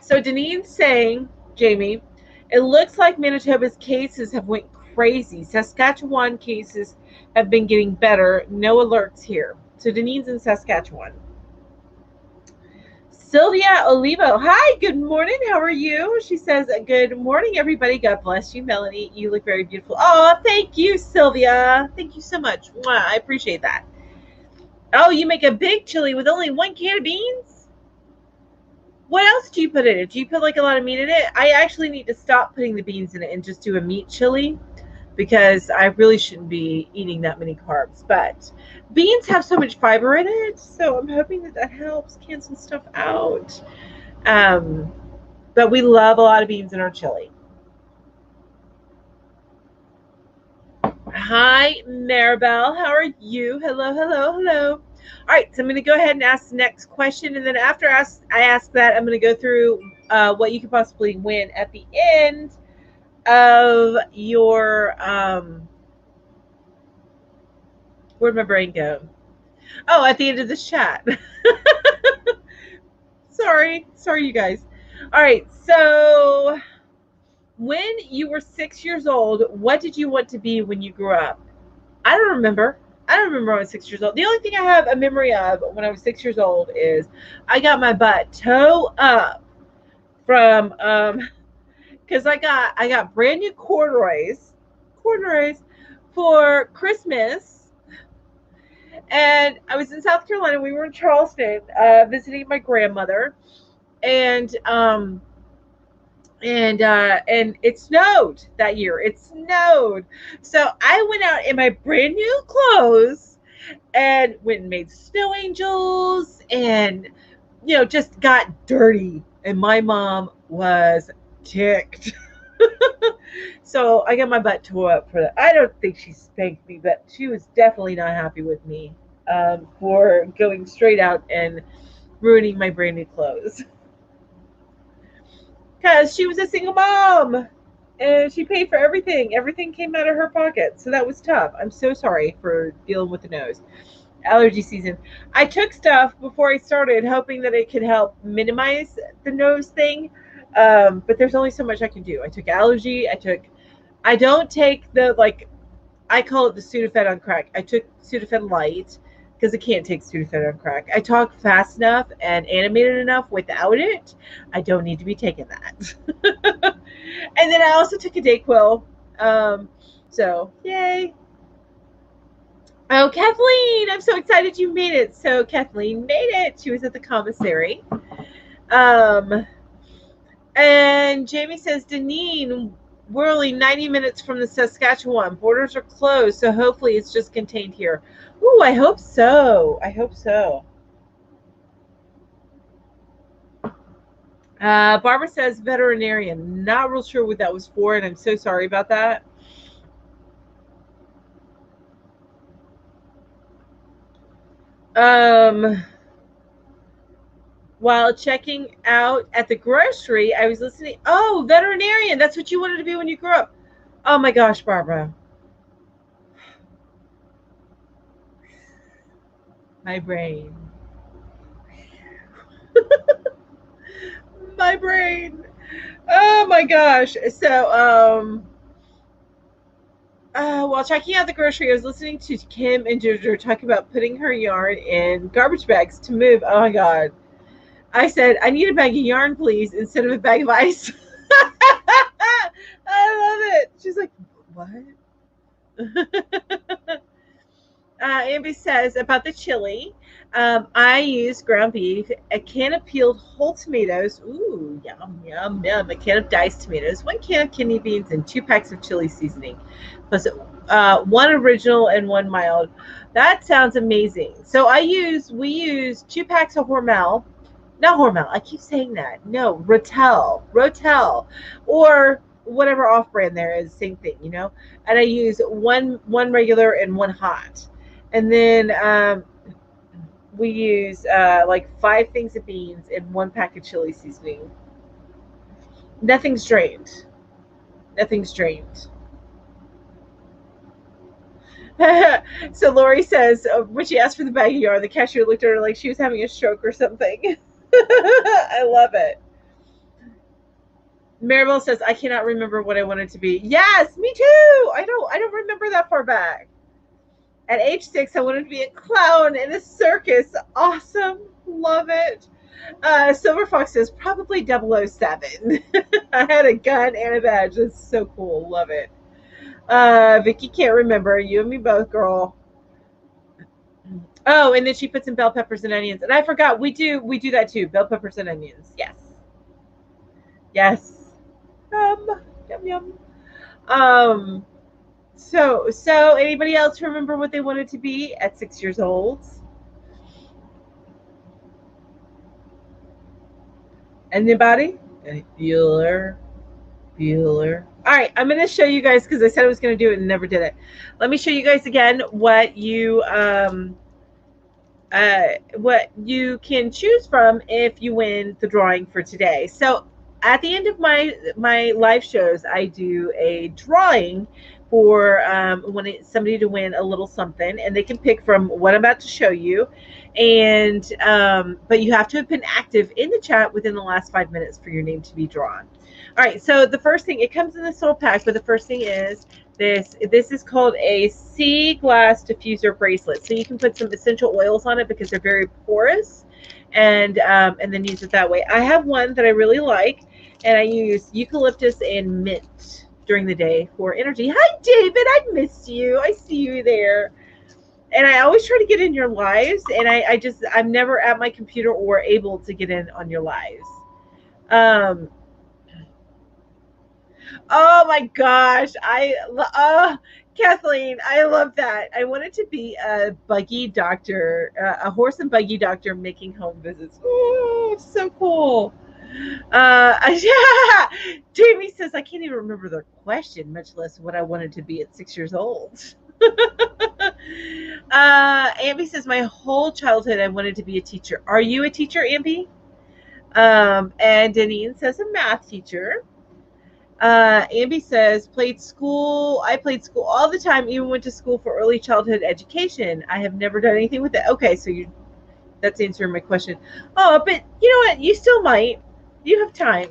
So Denise's saying, Jamie, it looks like Manitoba's cases have went crazy. Saskatchewan cases have been getting better. No alerts here. So Denise's in Saskatchewan. Sylvia Olivo. Hi, good morning. How are you? She says, good morning, everybody. God bless you, Melanie. You look very beautiful. Oh, thank you, Sylvia. Thank you so much. I appreciate that. Oh, you make a big chili with only 1 can of beans? What else do you put in it? Do you put like a lot of meat in it? I actually need to stop putting the beans in it and just do a meat chili, because I really shouldn't be eating that many carbs. But beans have so much fiber in it, so I'm hoping that helps cancel stuff out. But we love a lot of beans in our chili. Hi, Maribel. How are you? Hello, hello, hello. All right, so I'm going to go ahead and ask the next question, and then after I ask that, I'm going to go through what you could possibly win at the end of your where'd my brain go? Oh, at the end of this chat. sorry, you guys. All right, so when you were 6 years old, what did you want to be when you grew up? I don't remember when I was 6 years old. The only thing I have a memory of when I was 6 years old is I got my butt toe up from because I got brand new corduroys for Christmas, and I was in South Carolina. We were in Charleston visiting my grandmother, and it snowed that year. It snowed. So I went out in my brand new clothes and went and made snow angels and, just got dirty. And my mom was ticked. So I got my butt tore up for that. I don't think she spanked me, but she was definitely not happy with me for going straight out and ruining my brand new clothes. Because she was a single mom. And she paid for everything. Everything came out of her pocket. So that was tough. I'm so sorry for dealing with the nose. Allergy season. I took stuff before I started, hoping that it could help minimize the nose thing. But there's only so much I can do. I took allergy. I don't take the, like, I call it the Sudafed on crack. I took Sudafed light because I can't take Sudafed on crack. I talk fast enough and animated enough without it. I don't need to be taking that. And then I also took a Dayquil. So yay. Oh, Kathleen, I'm so excited you made it. So Kathleen made it. She was at the commissary. And Jamie says, Deneen, we're only 90 minutes from the Saskatchewan. Borders are closed, so hopefully it's just contained here. Ooh, I hope so. I hope so. Barbara says veterinarian. Not real sure what that was for, and I'm so sorry about that. While checking out at the grocery, I was listening. Oh, veterinarian. That's what you wanted to be when you grew up. Oh my gosh, Barbara. My brain. My brain. Oh my gosh. So, while checking out the grocery, I was listening to Kim and Ginger talking about putting her yarn in garbage bags to move. Oh my god. I said, I need a bag of yarn, please, instead of a bag of ice. I love it. She's like, what? Amby says about the chili. I use ground beef, a can of peeled whole tomatoes. Ooh, yum, yum, yum. A can of diced tomatoes, 1 can of kidney beans, and 2 packs of chili seasoning. Plus, 1 original and 1 mild. That sounds amazing. So we use 2 packs of Hormel. Not Hormel. I keep saying that. No, Rotel, or whatever off-brand there is. Same thing, you know. And I use one regular and 1 hot. And then we use like 5 things of beans and 1 pack of chili seasoning. Nothing's drained. Nothing's drained. So Lori says, when she asked for the bag of yarn, the cashier looked at her like she was having a stroke or something. I love it. Maribel says, I cannot remember what I wanted to be. Yes, me too. I don't remember that far back. At age 6, I wanted to be a clown in a circus. Awesome. Love it. Silver Fox says, probably 007. I had a gun and a badge. That's so cool. Love it. Vicky can't remember. You and me both, girl. Oh, and then she puts in bell peppers and onions. And I forgot, we do that too. Bell peppers and onions. Yes. Yes. Yum, yum. So anybody else remember what they wanted to be at 6 years old? Anybody? Bueller. All right, I'm going to show you guys, because I said I was going to do it and never did it. Let me show you guys again what you can choose from if you win the drawing for today. So at the end of my live shows, I do a drawing for somebody to win a little something, and they can pick from what I'm about to show you. And but you have to have been active in the chat within the last 5 minutes for your name to be drawn. All right, so the first thing, it comes in this little pack, but the first thing is this is called a sea glass diffuser bracelet. So you can put some essential oils on it because they're very porous, and then use it that way. I have one that I really like, and I use eucalyptus and mint during the day for energy. Hi, David. I missed you. I see you there. And I always try to get in your lives, and I'm never at my computer or able to get in on your lives. Oh my gosh. Kathleen, I love that. I wanted to be a buggy doctor, a horse and buggy doctor making home visits. Oh, it's so cool. Yeah. Jamie says, I can't even remember the question, much less what I wanted to be at 6 years old. Amby says, my whole childhood I wanted to be a teacher. Are you a teacher, Amby? And Deneen says, a math teacher. Amby says, I played school all the time, even went to school for early childhood education. I have never done anything with it. Okay, so that's answering my question. Oh, but you know what? You still might. You have time.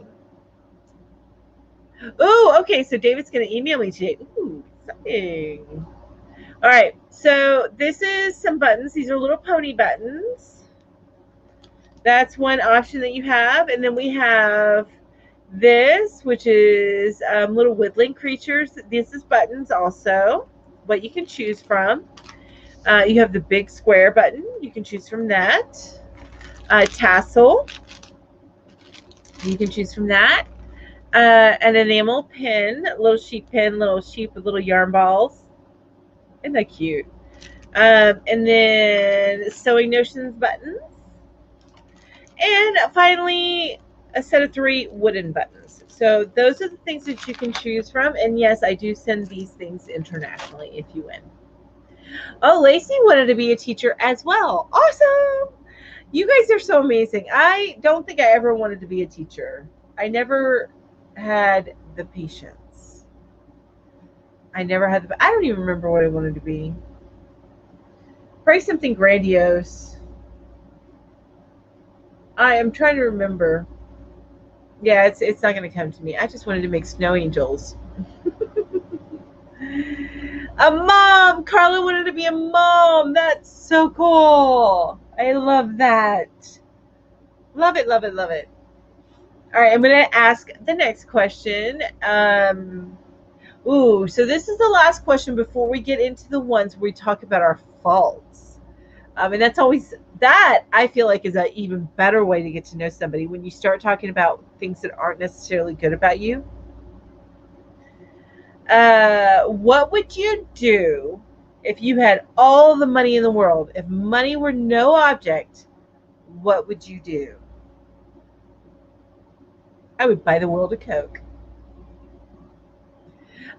Oh, okay, so David's going to email me today. Ooh, exciting. All right, so this is some buttons. These are little pony buttons. That's one option that you have. And then we have this, which is little woodland creatures. This is buttons also, what you can choose from. You have the big square button. You can choose from that. Tassel. You can choose from that. An enamel pin, little sheep pin, little sheep with little yarn balls. Isn't that cute? And then Sewing Notions buttons. And finally, a set of 3 wooden buttons. So those are the things that you can choose from. And yes, I do send these things internationally if you win. Oh, Lacey wanted to be a teacher as well. Awesome. You guys are so amazing. I don't think I ever wanted to be a teacher. I never had the patience. I don't even remember what I wanted to be. Probably something grandiose. I am trying to remember. Yeah, it's not going to come to me. I just wanted to make snow angels. A mom. Carla wanted to be a mom. That's so cool. I love that. Love it, love it, love it. All right, I'm going to ask the next question. So this is the last question before we get into the ones where we talk about our faults. And that's always, that I feel like is an even better way to get to know somebody, when you start talking about things that aren't necessarily good about you. What would you do if you had all the money in the world? If money were no object, what would you do? I would buy the world a Coke.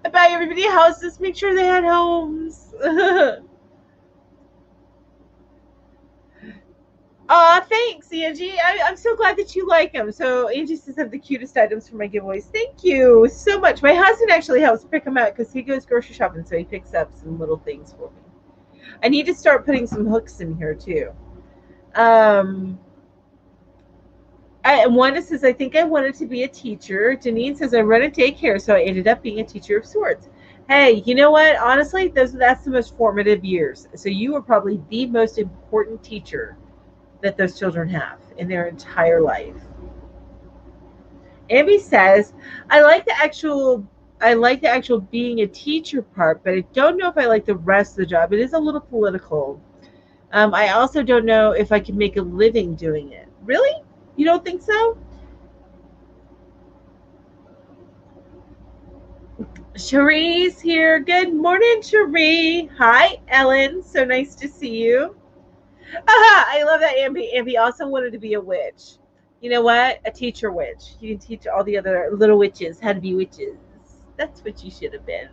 I'd buy everybody houses, make sure they had homes. Aw, thanks, Angie. I'm so glad that you like them. So Angie says I have the cutest items for my giveaways. Thank you so much. My husband actually helps pick them out because he goes grocery shopping, so he picks up some little things for me. I need to start putting some hooks in here too. Wanda says, I think I wanted to be a teacher. Janine says, I run a daycare, so I ended up being a teacher of sorts. Hey, you know what? Honestly, that's the most formative years. So you were probably the most important teacher that those children have in their entire life. Abby says, I like the actual being a teacher part, but I don't know if I like the rest of the job. It is a little political. I also don't know if I can make a living doing it. Really? You don't think so? Cherie's here. Good morning, Cherie. Hi, Ellen. So nice to see you. I love that, Amby. Amby also wanted to be a witch. You know what? A teacher witch. You can teach all the other little witches how to be witches. That's what you should have been.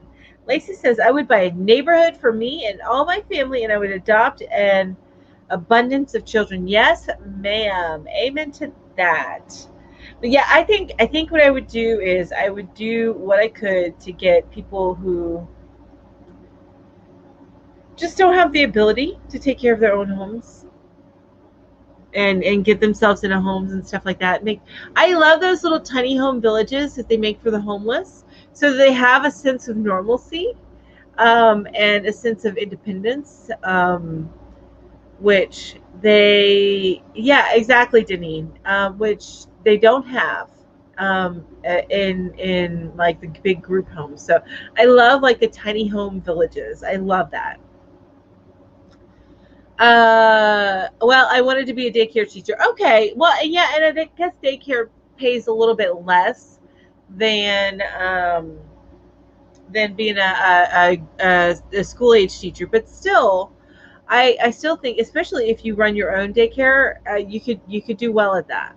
Lacey says, I would buy a neighborhood for me and all my family, and I would adopt an abundance of children. Yes, ma'am. Amen to that. But yeah, I think what I would do is I would do what I could to get people who just don't have the ability to take care of their own homes and get themselves into homes and stuff like that. I love those little tiny home villages that they make for the homeless, so they have a sense of normalcy and a sense of independence, which they, yeah, exactly, Deneen, which they don't have in like the big group homes. So I love like the tiny home villages. I love that. Well, I wanted to be a daycare teacher. Okay, well, yeah, and I guess daycare pays a little bit less than being a school age teacher, but still, I still think, especially if you run your own daycare, you could do well at that.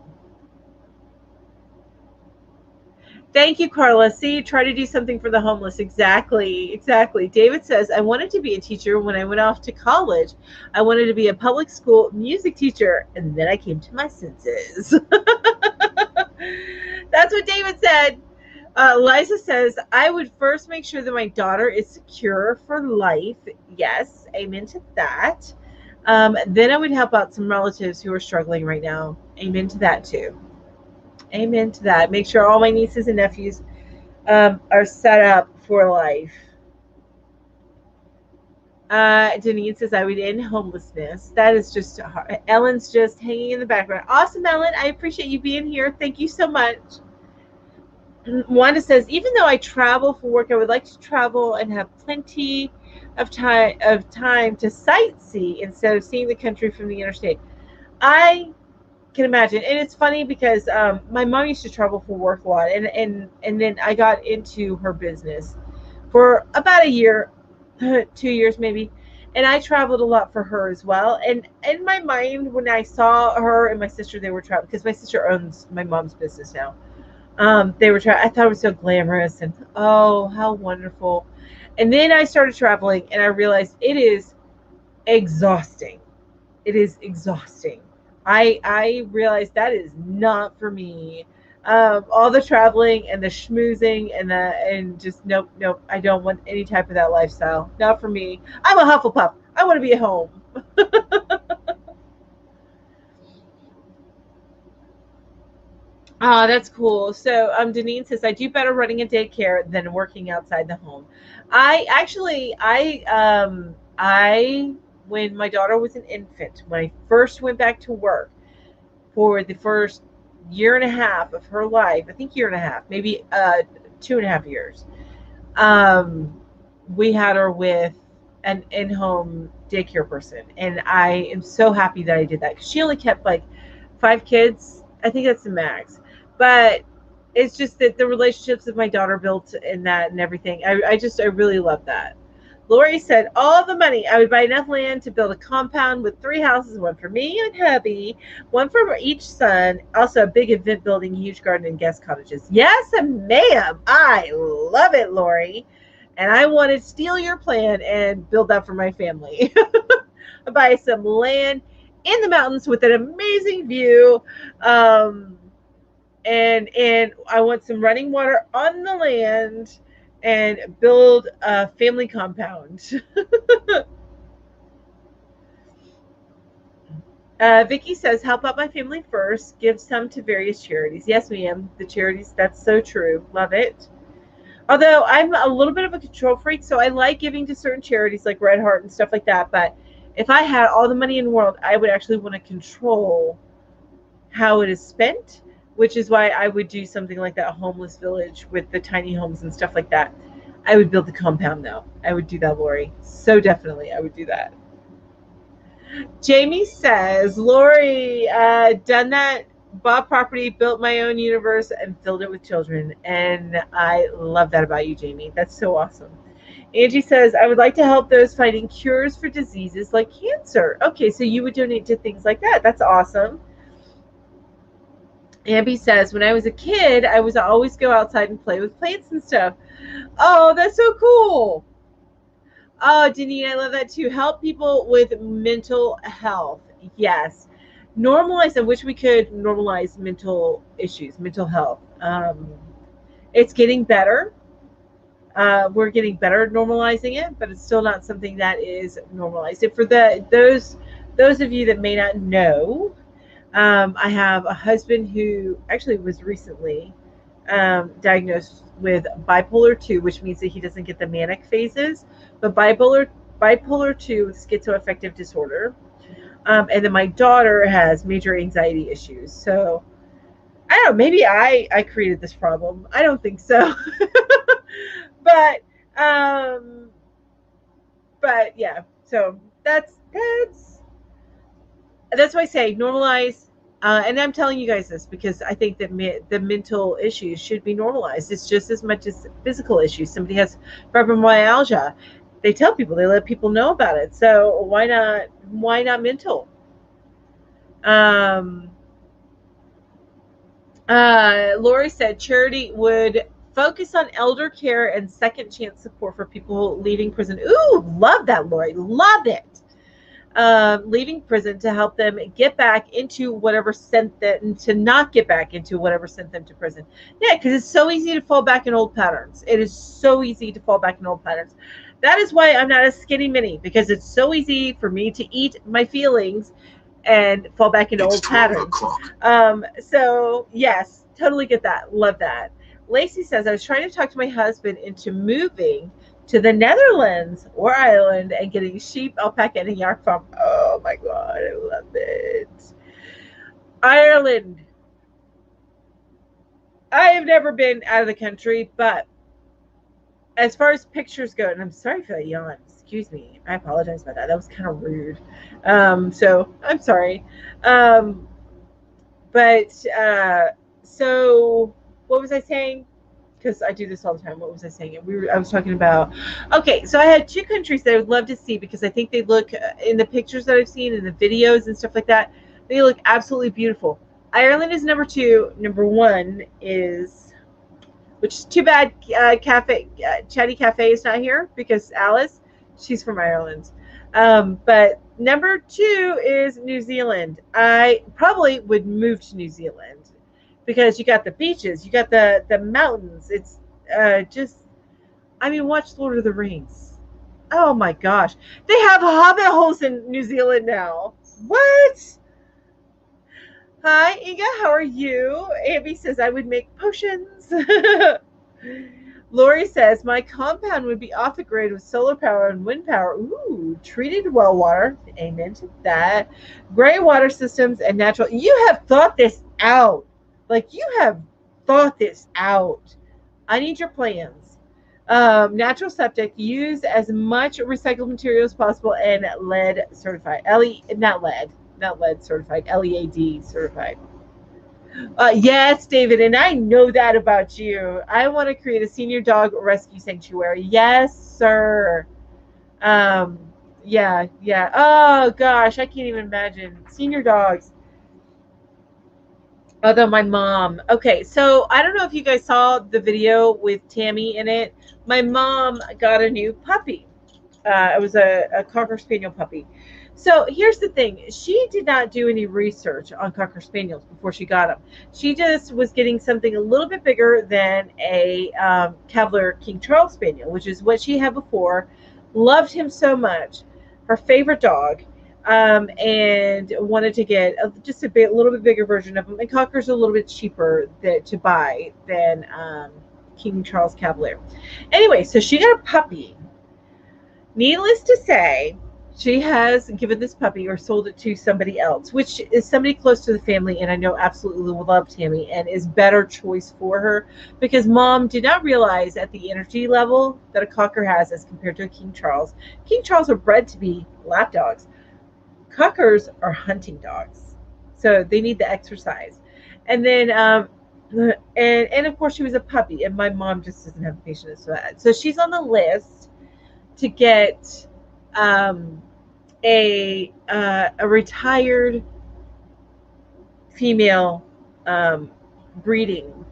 Thank you, Carla. See, try to do something for the homeless. Exactly. Exactly. David says, I wanted to be a teacher when I went off to college. I wanted to be a public school music teacher, and then I came to my senses. That's what David said. Liza says, I would first make sure that my daughter is secure for life. Yes, amen to that. Then I would help out some relatives who are struggling right now. Amen to that too. Amen to that. Make sure all my nieces and nephews are set up for life. Denise says, I would end homelessness. That is just hard. Ellen's just hanging in the background. Awesome, Ellen. I appreciate you being here. Thank you so much. Wanda says, even though I travel for work, I would like to travel and have plenty of time to sightsee instead of seeing the country from the interstate. I can imagine, and it's funny because my mom used to travel for work a lot, and then I got into her business for about a year, 2 years maybe, and I traveled a lot for her as well. And in my mind, when I saw her and my sister, they were traveling because my sister owns my mom's business now. They were I thought it was so glamorous and oh, how wonderful. And then I started traveling and I realized it is exhausting. It is exhausting. I realized that is not for me. All the traveling and the schmoozing and just nope. I don't want any type of that lifestyle. Not for me. I'm a Hufflepuff. I want to be at home. That's cool. So Denise says, I do better running a daycare than working outside the home. I when my daughter was an infant, when I first went back to work for the first year and a half of her life, I think year and a half, maybe 2.5 years, we had her with an in-home daycare person. And I am so happy that I did that because she only kept like 5 kids. I think that's the max. But it's just that the relationships that my daughter built in that and everything, I really love that. Lori said, all the money, I would buy enough land to build a compound with 3 houses, one for me and hubby, one for each son, also a big event building, huge garden, and guest cottages. Yes, ma'am. I love it, Lori. And I want to steal your plan and build that for my family. I'll buy some land in the mountains with an amazing view. And I want some running water on the land and build a family compound. Vicky says, help out my family first, give some to various charities. Yes, ma'am, the charities, that's so true. Love it. Although I'm a little bit of a control freak, so I like giving to certain charities like Red Heart and stuff like that. But if I had all the money in the world, I would actually want to control how it is spent, which is why I would do something like that homeless village with the tiny homes and stuff like that. I would build the compound, though. I would do that, Lori. So definitely, I would do that. Jamie says, Lori, done that, bought property, built my own universe, and filled it with children. And I love that about you, Jamie. That's so awesome. Angie says, I would like to help those finding cures for diseases like cancer. Okay, so you would donate to things like that. That's awesome. Ambi says, when I was a kid, I was always go outside and play with plants and stuff. Oh, that's so cool. Oh, Denise, I love that too. Help people with mental health. Yes. Normalize, I wish we could normalize mental issues, mental health. It's getting better. We're getting better at normalizing it, but it's still not something that is normalized. And for those of you that may not know, I have a husband who actually was recently diagnosed with bipolar 2, which means that he doesn't get the manic phases, but bipolar 2 schizoaffective disorder. And then my daughter has major anxiety issues. So I don't know, maybe I created this problem. I don't think so. but yeah, so that's why I say normalize. And I'm telling you guys this because I think that the mental issues should be normalized. It's just as much as physical issues. Somebody has fibromyalgia, they tell people, they let people know about it. So why not mental? Lori said charity would focus on elder care and second chance support for people leaving prison. Ooh, love that, Lori. Love it. leaving prison to help them get back into whatever sent them to not get back into whatever sent them to prison. Yeah, because it's so easy to fall back in old patterns. It is so easy to fall back in old patterns. That is why I'm not a skinny mini, because it's so easy for me to eat my feelings and fall back into old patterns. So yes, totally get that. Love that. Lacey says, I was trying to talk to my husband into moving to the Netherlands or Ireland and getting sheep, alpaca, and a yak farm. Oh my God, I love it. Ireland. I have never been out of the country, but as far as pictures go, and I'm sorry for that yawn. Excuse me. I apologize about that. That was kind of rude. So I'm sorry. Um, but so what was I saying? Because I do this all the time. What was I saying? I was talking about. Okay, so I had two countries that I would love to see because I think they look in the pictures that I've seen in the videos and stuff like that. They look absolutely beautiful. Ireland is number two. Number one is, which is too bad. Chatty Cafe is not here because Alice, she's from Ireland. But number two is New Zealand. I probably would move to New Zealand because you got the beaches, you got the mountains. It's just, I mean, watch Lord of the Rings. Oh my gosh, they have hobbit holes in New Zealand now. What? Hi, Inga. How are you? Abby says I would make potions. Lori says my compound would be off the grid with solar power and wind power. Ooh, treated well water. Amen to that. Gray water systems and natural. You have thought this out. Like you have thought this out. I need your plans. Natural septic. Use as much recycled material as possible and lead certified. Not lead certified. LEAD certified. Yes, David, and I know that about you. I want to create a senior dog rescue sanctuary. Yes, sir. Um, yeah, yeah. Oh gosh, I can't even imagine senior dogs. Although my mom. Okay, so I don't know if you guys saw the video with Tammy in it. My mom got a new puppy. It was a Cocker Spaniel puppy. So here's the thing. She did not do any research on Cocker Spaniels before she got them. She just was getting something a little bit bigger than a Cavalier King Charles Spaniel, which is what she had before. Loved him so much. Her favorite dog. And wanted to get just a little bit bigger version of him. And Cocker's a little bit cheaper to buy than King Charles Cavalier. Anyway, so she got a puppy. Needless to say, she has given this puppy or sold it to somebody else, which is somebody close to the family, and I know absolutely will love Tammy and is better choice for her because mom did not realize at the energy level that a Cocker has as compared to a King Charles. King Charles are bred to be lap dogs. Cockers are hunting dogs, so they need the exercise. And then and of course she was a puppy, and my mom just doesn't have patience for that. So she's on the list to get a retired female breeding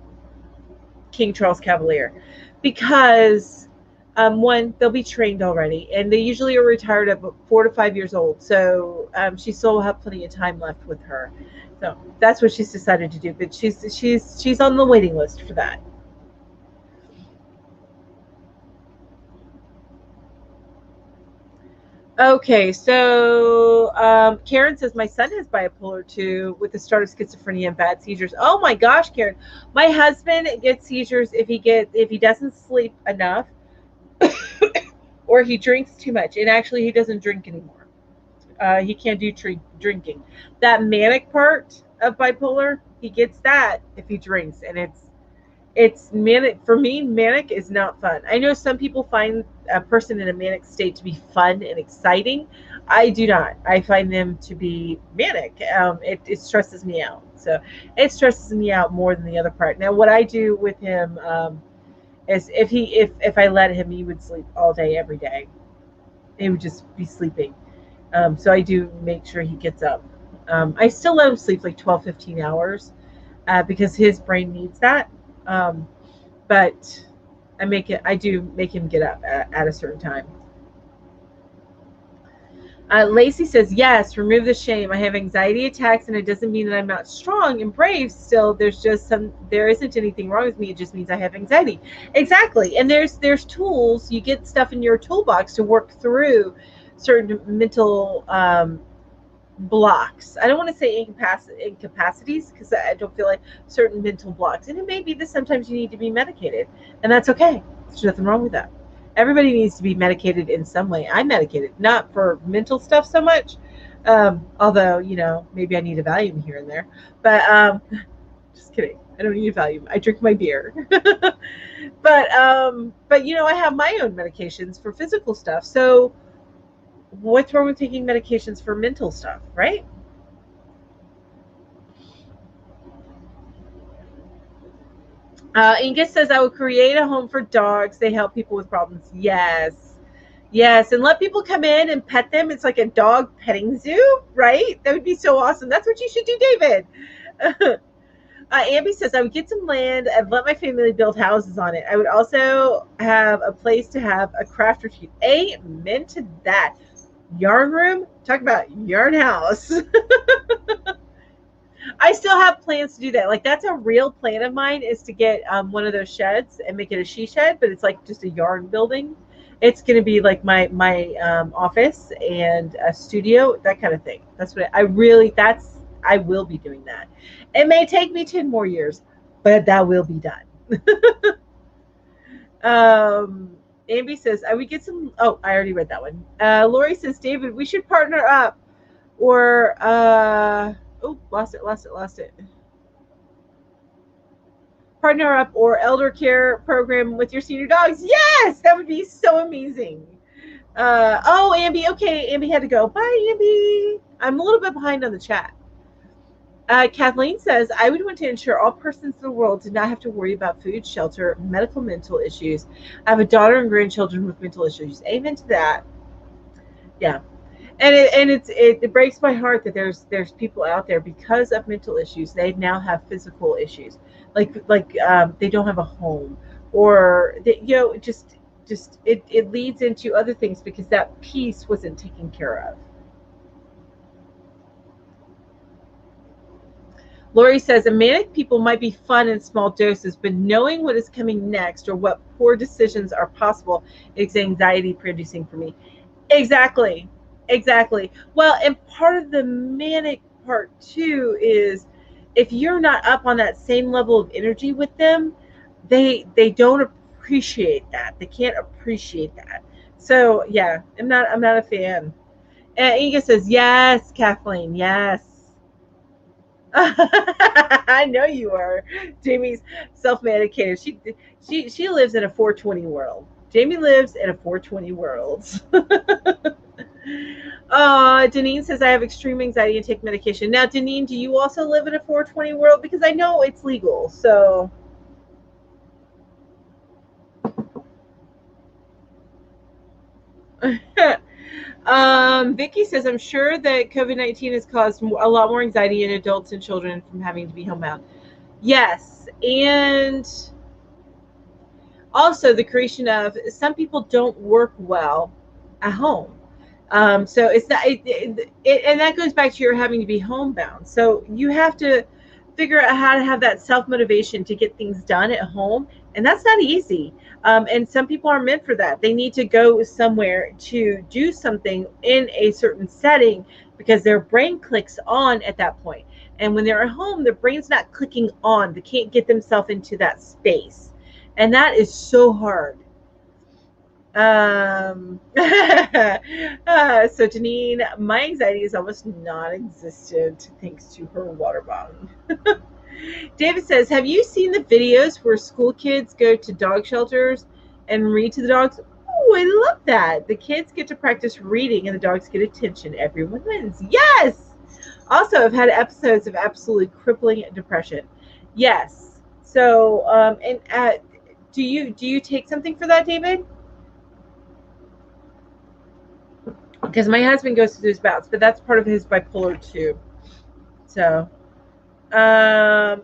King Charles Cavalier because one, they'll be trained already, and they usually are retired at 4 to 5 years old. So she still will have plenty of time left with her. So that's what she's decided to do. But she's on the waiting list for that. Okay, so Karen says my son has bipolar 2 with the start of schizophrenia and bad seizures. Oh my gosh, Karen, my husband gets seizures if he doesn't sleep enough or he drinks too much. And actually, he doesn't drink anymore. He can't do drinking. That manic part of bipolar, he gets that if he drinks, and it's manic. For me, manic is not fun. I know some people find a person in a manic state to be fun and exciting. I do not. I find them to be manic. It stresses me out. So it stresses me out more than the other part. Now, what I do with him is if I let him, he would sleep all day, every day. He would just be sleeping. So I do make sure he gets up. I still let him sleep like 12, 15 hours because his brain needs that. But I do make him get up at a certain time. Lacey says, yes, remove the shame. I have anxiety attacks, and it doesn't mean that I'm not strong and brave. Still, there isn't anything wrong with me. It just means I have anxiety. Exactly. And there's tools. You get stuff in your toolbox to work through certain mental blocks. I don't want to say incapacities, because I don't feel like certain mental blocks. And it may be that sometimes you need to be medicated, and that's okay. There's nothing wrong with that. Everybody needs to be medicated in some way. I'm medicated, not for mental stuff so much. Although, maybe I need a Valium here and there. But just kidding. I don't need a Valium. I drink my beer. but I have my own medications for physical stuff. So what's wrong with taking medications for mental stuff, right? Inga says, I would create a home for dogs. They help people with problems. Yes. Yes. And let people come in and pet them. It's like a dog petting zoo, right? That would be so awesome. That's what you should do, David. Amby says, I would get some land and let my family build houses on it. I would also have a place to have a craft retreat. Amen to that. Yarn room? Talk about yarn house. I still have plans to do that. Like, that's a real plan of mine, is to get one of those sheds and make it a she shed, but it's like just a yarn building. It's going to be like my office and a studio, that kind of thing. That's what I will be doing that. It may take me 10 more years, but that will be done. Amby says, I would get some. Oh, I already read that one. Lori says, David, we should partner up, or lost it. Partner up or elder care program with your senior dogs. Yes, that would be so amazing. Amby. Okay, Amby had to go. Bye, Amby. I'm a little bit behind on the chat. Kathleen says, I would want to ensure all persons in the world did not have to worry about food, shelter, medical, mental issues. I have a daughter and grandchildren with mental issues. Amen to that. Yeah. And it breaks my heart that there's people out there, because of mental issues, they now have physical issues, like they don't have a home, or just it leads into other things because that piece wasn't taken care of. Lori says, manic people might be fun in small doses, but knowing what is coming next or what poor decisions are possible is anxiety producing for me. Exactly. Well, and part of the manic part too is, if you're not up on that same level of energy with them, they don't appreciate that. They can't appreciate that. So yeah, I'm not a fan. And Inga says, yes, Kathleen, yes. I know you are. Jamie's self-medicated. She lives in a 420 world. Jamie lives in a 420 world. Deneen says, I have extreme anxiety and take medication. Now, Deneen, do you also live in a 420 world? Because I know it's legal. So. Vicky says, I'm sure that COVID-19 has caused a lot more anxiety in adults and children from having to be homebound. Yes. And also the creation of, some people don't work well at home. So it's not, and that goes back to your having to be homebound. So you have to figure out how to have that self-motivation to get things done at home. And that's not easy. And some people are meant for that. They need to go somewhere to do something in a certain setting because their brain clicks on at that point. And when they're at home, their brain's not clicking on. They can't get themselves into that space. And that is so hard. So Janine, my anxiety is almost non-existent thanks to her water bottle. David says, have you seen the videos where school kids go to dog shelters and read to the dogs? Oh, I love that. The kids get to practice reading and the dogs get attention. Everyone wins. Yes. Also, I've had episodes of absolutely crippling depression. Yes. So, do you take something for that, David? Because my husband goes through his bouts, but that's part of his bipolar too. So, no,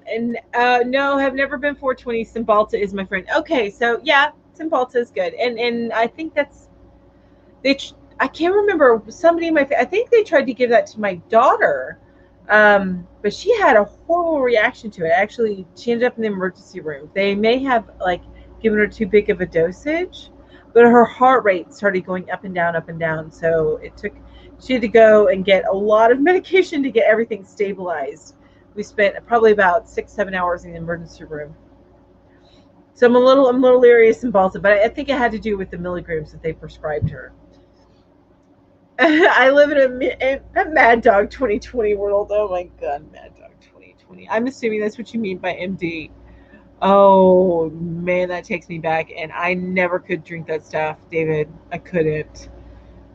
have never been 420. Cymbalta is my friend. Okay, so yeah, Cymbalta is good, and I think that's I can't remember, somebody in my, I think they tried to give that to my daughter, but she had a horrible reaction to it. Actually, she ended up in the emergency room. They may have like given her too big of a dosage, but her heart rate started going up and down, up and down. So she had to go and get a lot of medication to get everything stabilized. We spent probably about 6-7 hours in the emergency room. So I'm a little leery of Cymbalta, but I think it had to do with the milligrams that they prescribed her. I live in a Mad Dog 2020 world. Oh my god, Mad Dog 2020. I'm assuming that's what you mean by MD. Oh man, that takes me back, and I never could drink that stuff, David. I couldn't.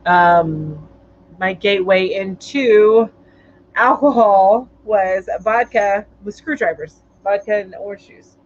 My gateway into alcohol was vodka with screwdrivers, vodka and orange juice,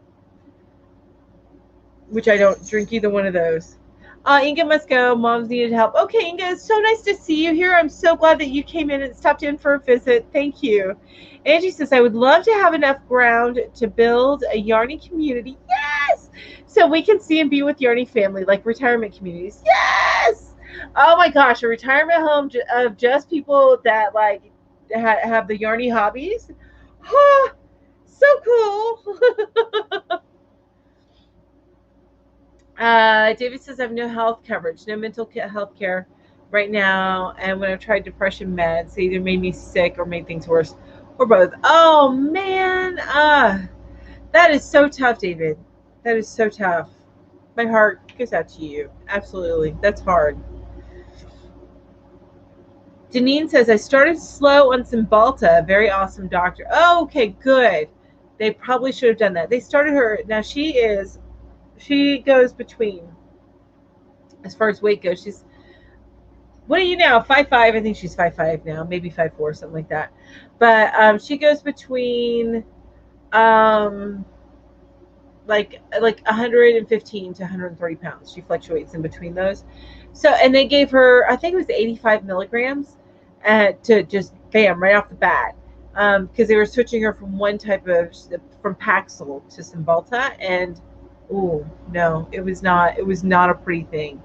which I don't drink either one of those. Inga must go. Mom's needed help. Okay, Inga, it's so nice to see you here. I'm so glad that you came in and stopped in for a visit. Thank you. Angie says, I would love to have enough ground to build a Yarny community. Yes! So we can see and be with Yarny family, like retirement communities. Yes! Oh my gosh, a retirement home of just people that like have the Yarny hobbies. Huh, so cool. David says I have no health coverage, no mental health care right now, and when I've tried depression meds, they either made me sick or made things worse, or both. Oh man, that is so tough, David. That is so tough. My heart goes out to you. Absolutely, that's hard. Deneen says I started slow on Cymbalta. Very awesome doctor. Oh, okay, good. They probably should have done that. They started her. Now she goes between, as far as weight goes, she's, what are you now, 5'5"? I think she's 5'5" now, maybe 5'4", something like that. But she goes between like 115 to 130 pounds. She fluctuates in between those. So, and they gave her, I think it was 85 milligrams to just bam right off the bat, because they were switching her from one type of, from Paxil to Cymbalta, and oh no, it was not a pretty thing.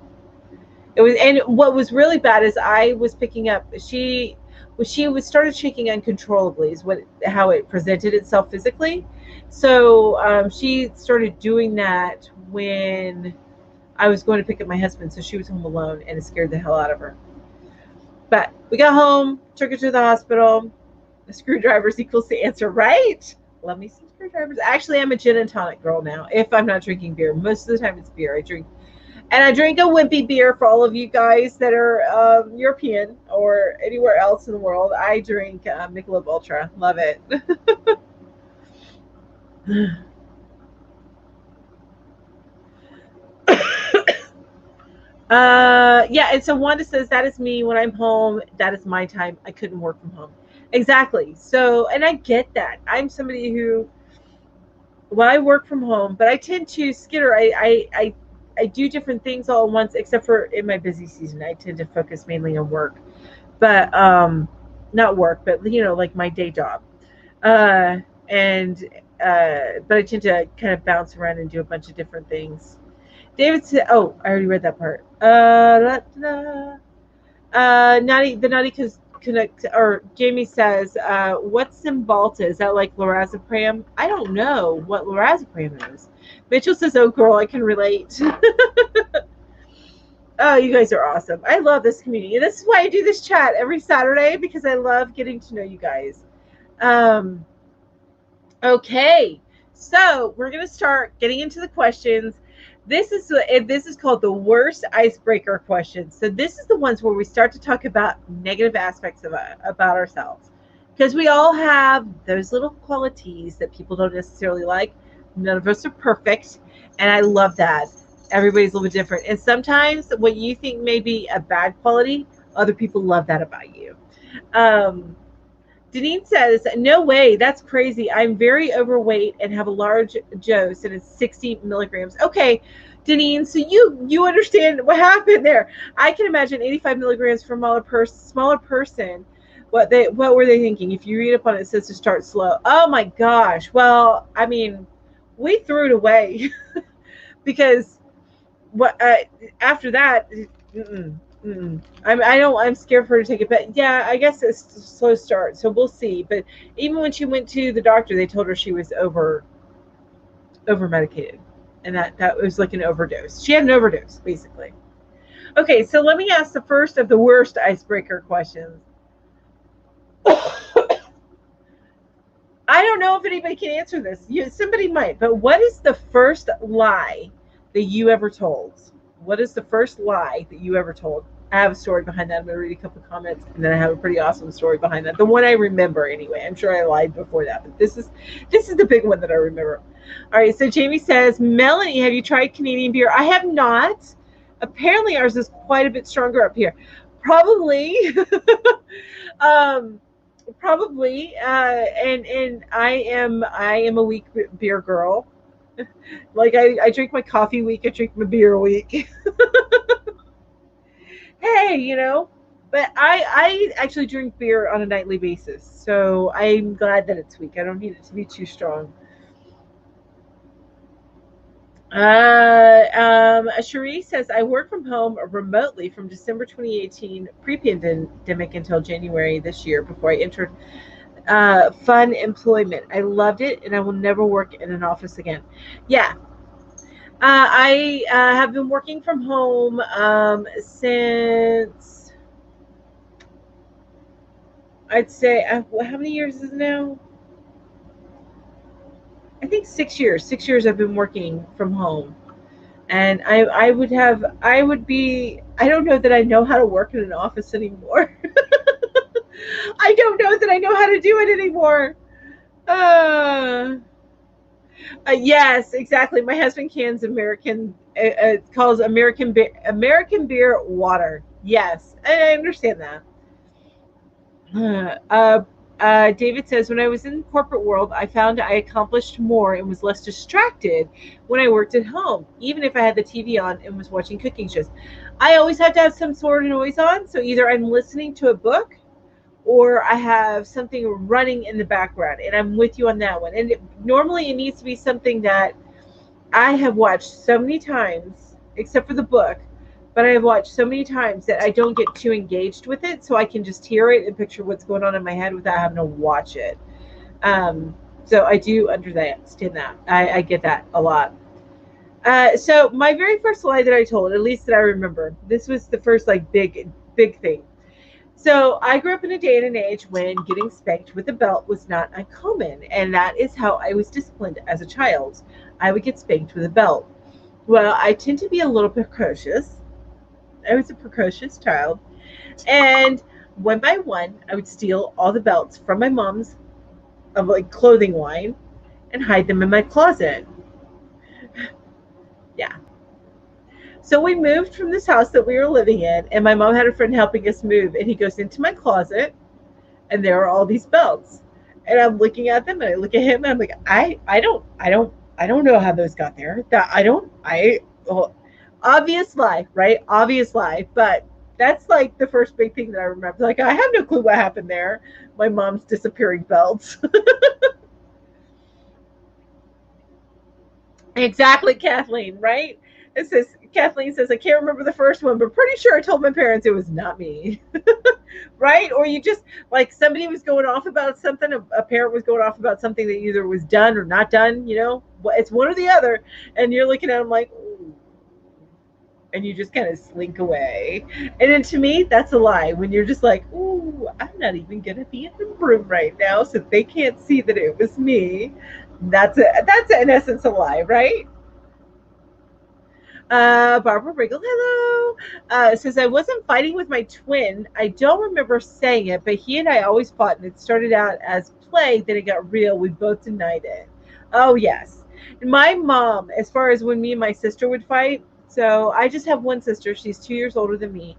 It was, and what was really bad is I was picking up, she started shaking uncontrollably is how it presented itself physically. So she started doing that when I was going to pick up my husband, so she was home alone, and it scared the hell out of her. But we got home, took her to the hospital. The screwdrivers equals the answer, right? Love me some screwdrivers. Actually, I'm a gin and tonic girl now, if I'm not drinking beer. Most of the time it's beer. I drink a wimpy beer for all of you guys that are European or anywhere else in the world. I drink Michelob Ultra. Love it. Yeah, and so Wanda says, that is me when I'm home. That is my time. I couldn't work from home. Exactly. So, and I get that. I'm somebody who, well, I work from home, but I tend to skitter. I do different things all at once, except for in my busy season. I tend to focus mainly on work, but not work, but like my day job. And but I tend to kind of bounce around and do a bunch of different things. David said, "Oh, I already read that part." Naughty connect, or Jamie says, "What's Cymbalta? Is that like lorazepam?" I don't know what lorazepam is. Mitchell says, "Oh, girl, I can relate." Oh, you guys are awesome. I love this community. This is why I do this chat every Saturday, because I love getting to know you guys. Okay, so we're gonna start getting into the questions. This is called the worst icebreaker questions. So this is the ones where we start to talk about negative aspects of about ourselves, because we all have those little qualities that people don't necessarily like. None of us are perfect, and I love that. Everybody's a little bit different, and sometimes what you think may be a bad quality, other people love that about you. Deneen says, no way, that's crazy. I'm very overweight and have a large dose, and it's 60 milligrams. Okay, Deneen, so you understand what happened there. I can imagine 85 milligrams for a smaller person. What were they thinking? If you read up on it, it says to start slow. Oh my gosh. Well, I mean, we threw it away because after that, I'm scared for her to take it, but yeah, I guess it's a slow start, so we'll see. But even when she went to the doctor, they told her she was over medicated, and that was like an overdose. She had an overdose, basically. Okay, so let me ask the first of the worst icebreaker questions. I don't know if anybody can answer this. Somebody might, but what is the first lie that you ever told? What is the first lie that you ever told? I have a story behind that. I'm going to read a couple of comments, and then I have a pretty awesome story behind that. The one I remember, anyway. I'm sure I lied before that, but this is the big one that I remember. All right. So Jamie says, Melanie, have you tried Canadian beer? I have not. Apparently, ours is quite a bit stronger up here. Probably. um, Probably. And I am a weak beer girl. Like I drink my coffee week. I drink my beer week. Hey, but I actually drink beer on a nightly basis, so I'm glad that it's weak. I don't need it to be too strong. Cherie says, I work from home remotely from December 2018, pre-pandemic, until January this year before I entered fun employment. I loved it, and I will never work in an office again. Yeah. I have been working from home since, I'd say, how many years is it now? I think 6 years. 6 years I've been working from home. And I would be, I don't know that I know how to work in an office anymore. I don't know that I know how to do it anymore. Uh, yes, exactly. My husband cans calls American beer water. Yes, I understand that. Uh, uh, David says, when I was in the corporate world, I found I accomplished more and was less distracted when I worked at home, even if I had the TV on and was watching cooking shows. I always have to have some sort of noise on. So either I'm listening to a book or I have something running in the background. And I'm with you on that one. And normally it needs to be something that I have watched so many times, except for the book, but I have watched so many times that I don't get too engaged with it, so I can just hear it and picture what's going on in my head without having to watch it. Um, so I do understand that. I get that a lot. So my very first lie that I told, at least that I remember, this was the first like big thing. So I grew up in a day and an age when getting spanked with a belt was not uncommon, and that is how I was disciplined as a child. I would get spanked with a belt. Well, I tend to be a little precocious. I was a precocious child, and one by one, I would steal all the belts from my mom's of like clothing line and hide them in my closet. Yeah. So we moved from this house that we were living in, and my mom had a friend helping us move, and he goes into my closet, and there are all these belts, and I'm looking at them, and I look at him, and I'm like, I don't know how those got there. That I don't, I, well, obvious lie, right? Obvious lie, but that's like the first big thing that I remember. Like I have no clue what happened there. My mom's disappearing belts. Exactly, Kathleen, right? It says Kathleen says I can't remember the first one, but pretty sure I told my parents it was not me. Right? Or you just like somebody was going off about something, a parent was going off about something that either was done or not done, it's one or the other, and you're looking at them like, ooh, and you just kind of slink away. And then to me, that's a lie when you're just like, ooh, I'm not even gonna be in the room right now, so they can't see that it was me. That's in essence a lie, right? Barbara Riggle, hello. Says I wasn't fighting with my twin. I don't remember saying it, but he and I always fought, and it started out as play. Then it got real. We both denied it. Oh yes, my mom. As far as when me and my sister would fight, so I just have one sister. She's 2 years older than me,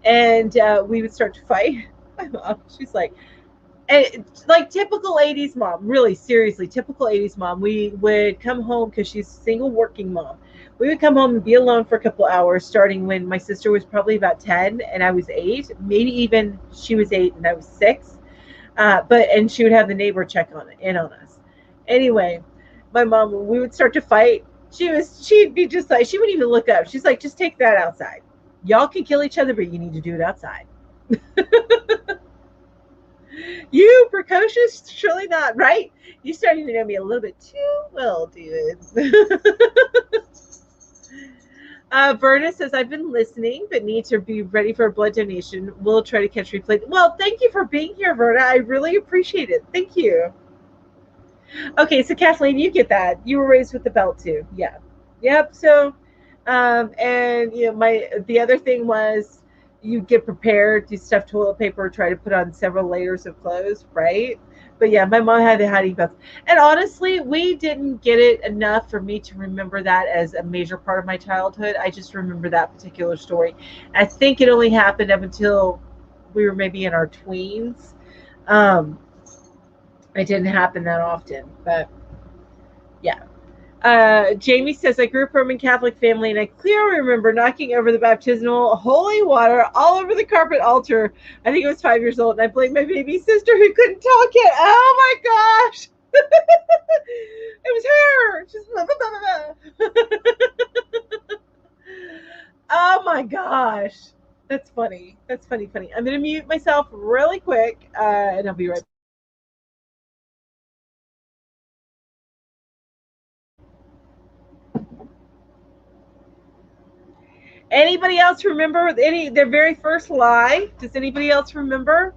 and we would start to fight. My mom, she's like typical 80s mom, really seriously, typical 80s mom. We would come home because she's a single working mom. We would come home and be alone for a couple hours, starting when my sister was probably about 10 and I was 8, maybe even she was 8 and I was 6. And she would have the neighbor check in on us. Anyway, my mom, we would start to fight. She'd be just like, she wouldn't even look up. She's like, just take that outside. Y'all can kill each other, but you need to do it outside. You precocious, surely not, right? You starting to know me a little bit too well, David. Verna says, I've been listening, but need to be ready for a blood donation. We'll try to catch replay. Well, thank you for being here, Verna. I really appreciate it. Thank you. Okay, so Kathleen, you get that. You were raised with the belt too. Yeah. Yep. So, and the other thing was you get prepared, you stuff toilet paper, try to put on several layers of clothes, right? But yeah, my mom had the hiding belts. And honestly, we didn't get it enough for me to remember that as a major part of my childhood. I just remember that particular story. I think it only happened up until we were maybe in our tweens. It didn't happen that often, but yeah. Jamie says, I grew up Roman Catholic family, and I clearly remember knocking over the baptismal holy water all over the carpet altar. I think I was 5 years old, and I blamed my baby sister who couldn't talk yet. Oh my gosh! It was her. Just blah, blah, blah, blah. Oh my gosh, that's funny. That's funny. I'm gonna mute myself really quick, and I'll be right back. Anybody else remember their very first lie? Does anybody else remember?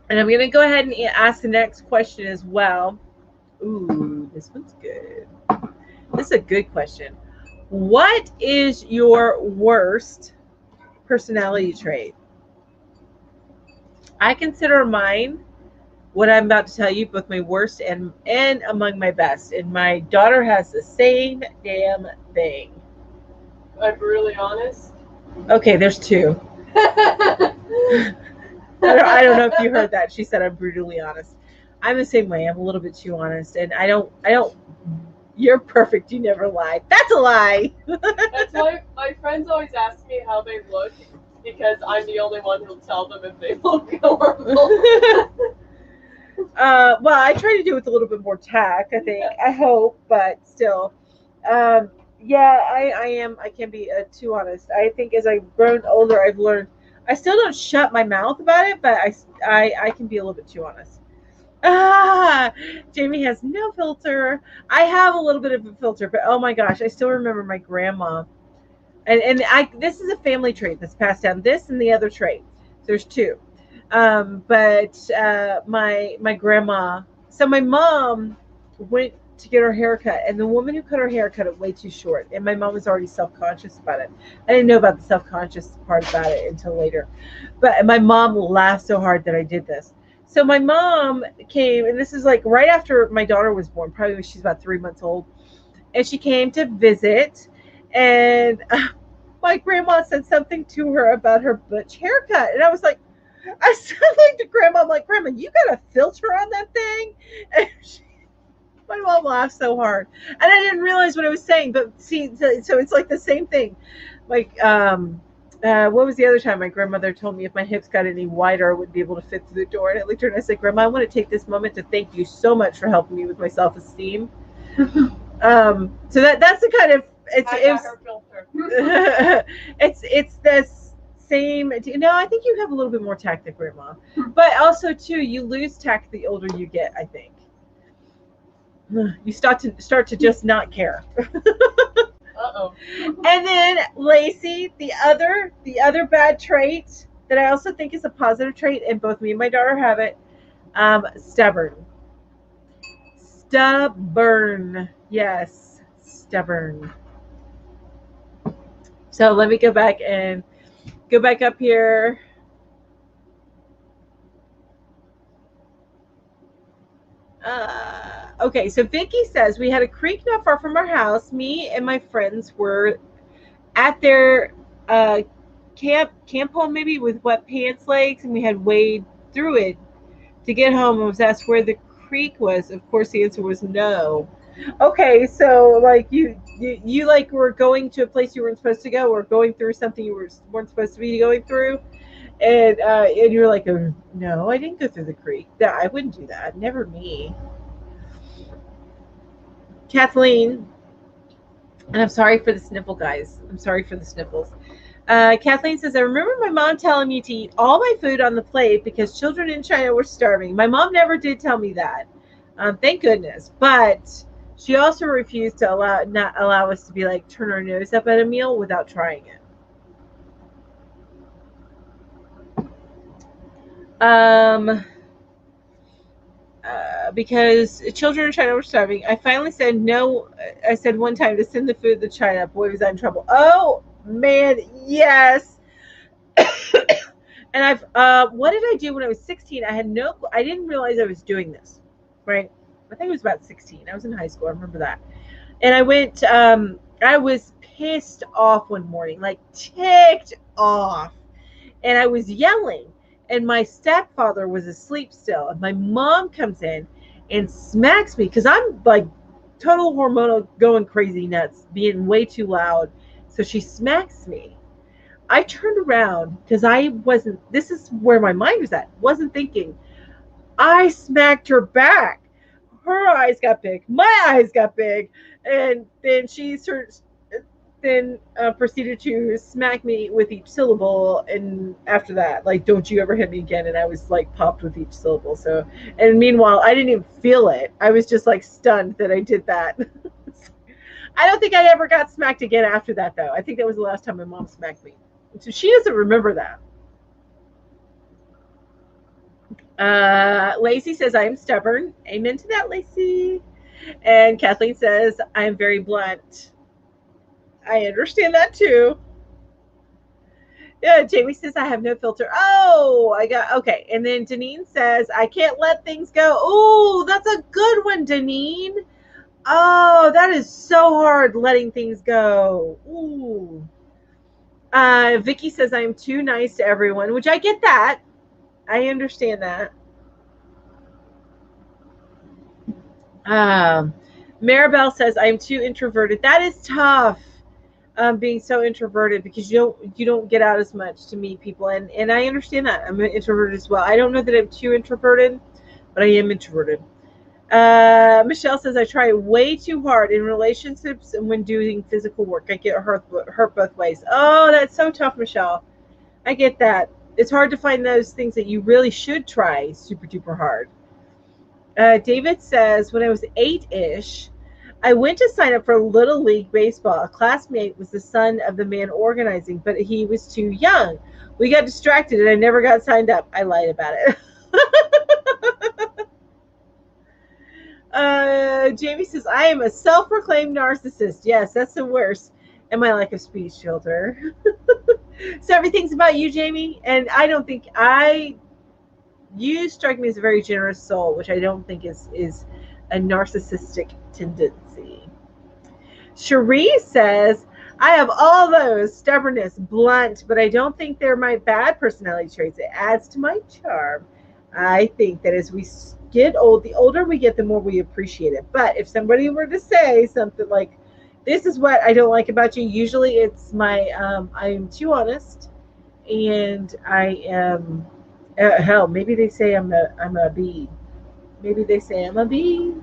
And I'm going to go ahead and ask the next question as well. Ooh, this one's good. This is a good question. What is your worst personality trait? I consider mine, what I'm about to tell you, both my worst and among my best. And my daughter has the same damn thing. I'm brutally honest. Okay, there's two. I don't know if you heard that. She said I'm brutally honest. I'm the same way. I'm a little bit too honest, and I don't. You're perfect. You never lie. That's a lie. That's why my friends always ask me how they look, because I'm the only one who'll tell them if they look horrible. Well, I try to do it with a little bit more tact, I think. I hope, but still. Yeah, I am. I can be too honest. I think as I've grown older, I've learned. I still don't shut my mouth about it, but I can be a little bit too honest. Jamie has no filter. I have a little bit of a filter, but oh my gosh, I still remember my grandma. And this is a family trait that's passed down. This and the other trait. There's two. But my grandma. So my mom went to get her hair cut, and the woman who cut her hair cut it way too short, and my mom was already self-conscious about it. I didn't know about the self-conscious part about it until later, but my mom laughed so hard that I did this. So my mom came, and this is like right after my daughter was born, probably when she's about 3 months old, and she came to visit, and my grandma said something to her about her butch haircut, and I was like, I said like to grandma, I'm like, Grandma, you got a filter on that thing? And my mom laughed so hard, and I didn't realize what I was saying. But see, so it's like the same thing. Like, what was the other time my grandmother told me if my hips got any wider, I wouldn't be able to fit through the door? And I looked at her and I said, Grandma, I want to take this moment to thank you so much for helping me with my self-esteem. So that's the kind of it's this same. I think you have a little bit more tact than Grandma, but also too, you lose tact the older you get. I think you start to just not care. Uh-oh. And then Lacey, the other bad trait that I also think is a positive trait, and both me and my daughter have it. Stubborn. Yes, stubborn. So let me go back up here. Okay, so Vicky says we had a creek not far from our house. Me and my friends were at their camp home, maybe with wet pants legs, and we had wade through it to get home. And was asked where the creek was. Of course, the answer was no. Okay, so like you like were going to a place you weren't supposed to go, or going through something you weren't supposed to be going through, and you're like, no, I didn't go through the creek. I wouldn't do that. Never me. Kathleen, and I'm sorry for the sniffle, guys. I'm sorry for the sniffles. Kathleen says, I remember my mom telling me to eat all my food on the plate because children in China were starving. My mom never did tell me that. Thank goodness. But she also refused to not allow us to be like turn our nose up at a meal without trying it. Because children in China were starving. I finally said no. I said one time to send the food to China. Boy, was I in trouble. Oh, man, yes. And what did I do when I was 16? I didn't realize I was doing this, right? I think it was about 16. I was in high school. I remember that. And I was pissed off one morning, like ticked off. And I was yelling. And my stepfather was asleep still. And my mom comes in and smacks me because I'm like total hormonal, going crazy nuts, being way too loud. So she smacks me. I turned around because this is where my mind was at, wasn't thinking. I smacked her back. Her eyes got big. My eyes got big. And then proceeded to smack me with each syllable. And after that, like, don't you ever hit me again. And I was like popped with each syllable. So, and meanwhile, I didn't even feel it. I was just like stunned that I did that. I don't think I ever got smacked again after that, though. I think that was the last time my mom smacked me. So she doesn't remember that. Lacey says, I am stubborn. Amen to that, Lacey. And Kathleen says, I am very blunt. I understand that too. Yeah, Jamie says, I have no filter. Oh, okay. And then Deneen says, I can't let things go. Oh, that's a good one, Deneen. Oh, that is so hard, letting things go. Ooh. Vicky says, I am too nice to everyone, which I get that. I understand that. Maribel says, I am too introverted. That is tough, being so introverted, because you don't get out as much to meet people. And I understand that. I'm an introvert as well. I don't know that I'm too introverted, but I am introverted. Michelle says, I try way too hard in relationships and when doing physical work. I get hurt both ways. Oh, that's so tough, Michelle. I get that. It's hard to find those things that you really should try super duper hard. David says, when I was 8-ish, I went to sign up for Little League Baseball. A classmate was the son of the man organizing, but he was too young. We got distracted and I never got signed up. I lied about it. Jamie says, I am a self-proclaimed narcissist. Yes, that's the worst. And my lack of speech filter. So everything's about you, Jamie. And I don't think you strike me as a very generous soul, which I don't think is a narcissistic tendency. Cherie says, I have all those: stubbornness, blunt, but I don't think they're my bad personality traits. It adds to my charm. I think that as we get old, the older we get, the more we appreciate it. But if somebody were to say something like, this is what I don't like about you, usually it's my I am too honest, and I am hell, maybe they say I'm a bee. Maybe they say I'm a bee.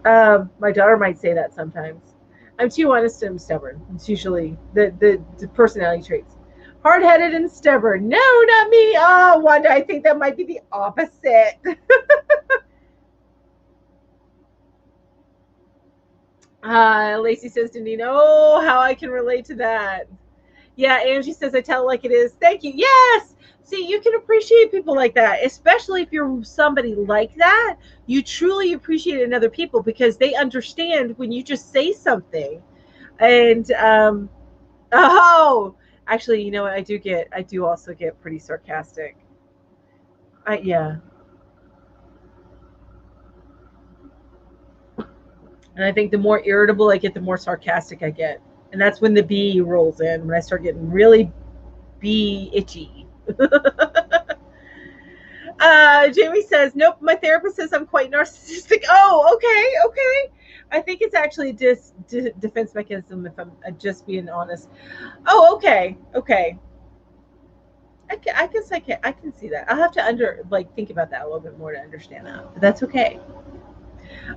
My daughter might say that sometimes. I'm too honest and I'm stubborn. It's usually the personality traits. Hard-headed and stubborn. No, not me. Oh, Wanda, I think that might be the opposite. Lacey says to Nina, oh, how I can relate to that. Yeah, Angie says, I tell it like it is. Thank you. Yes. See, you can appreciate people like that, especially if you're somebody like that. You truly appreciate it in other people because they understand when you just say something. And, actually, you know what? I do also get pretty sarcastic. Yeah. And I think the more irritable I get, the more sarcastic I get. And that's when the bee rolls in, when I start getting really bee itchy. Jamie says, nope, my therapist says I'm quite narcissistic. Oh, okay. I think it's actually a defense mechanism, if I'm just being honest. Oh, okay. I guess I can see that. I'll have to think about that a little bit more to understand that. But that's okay.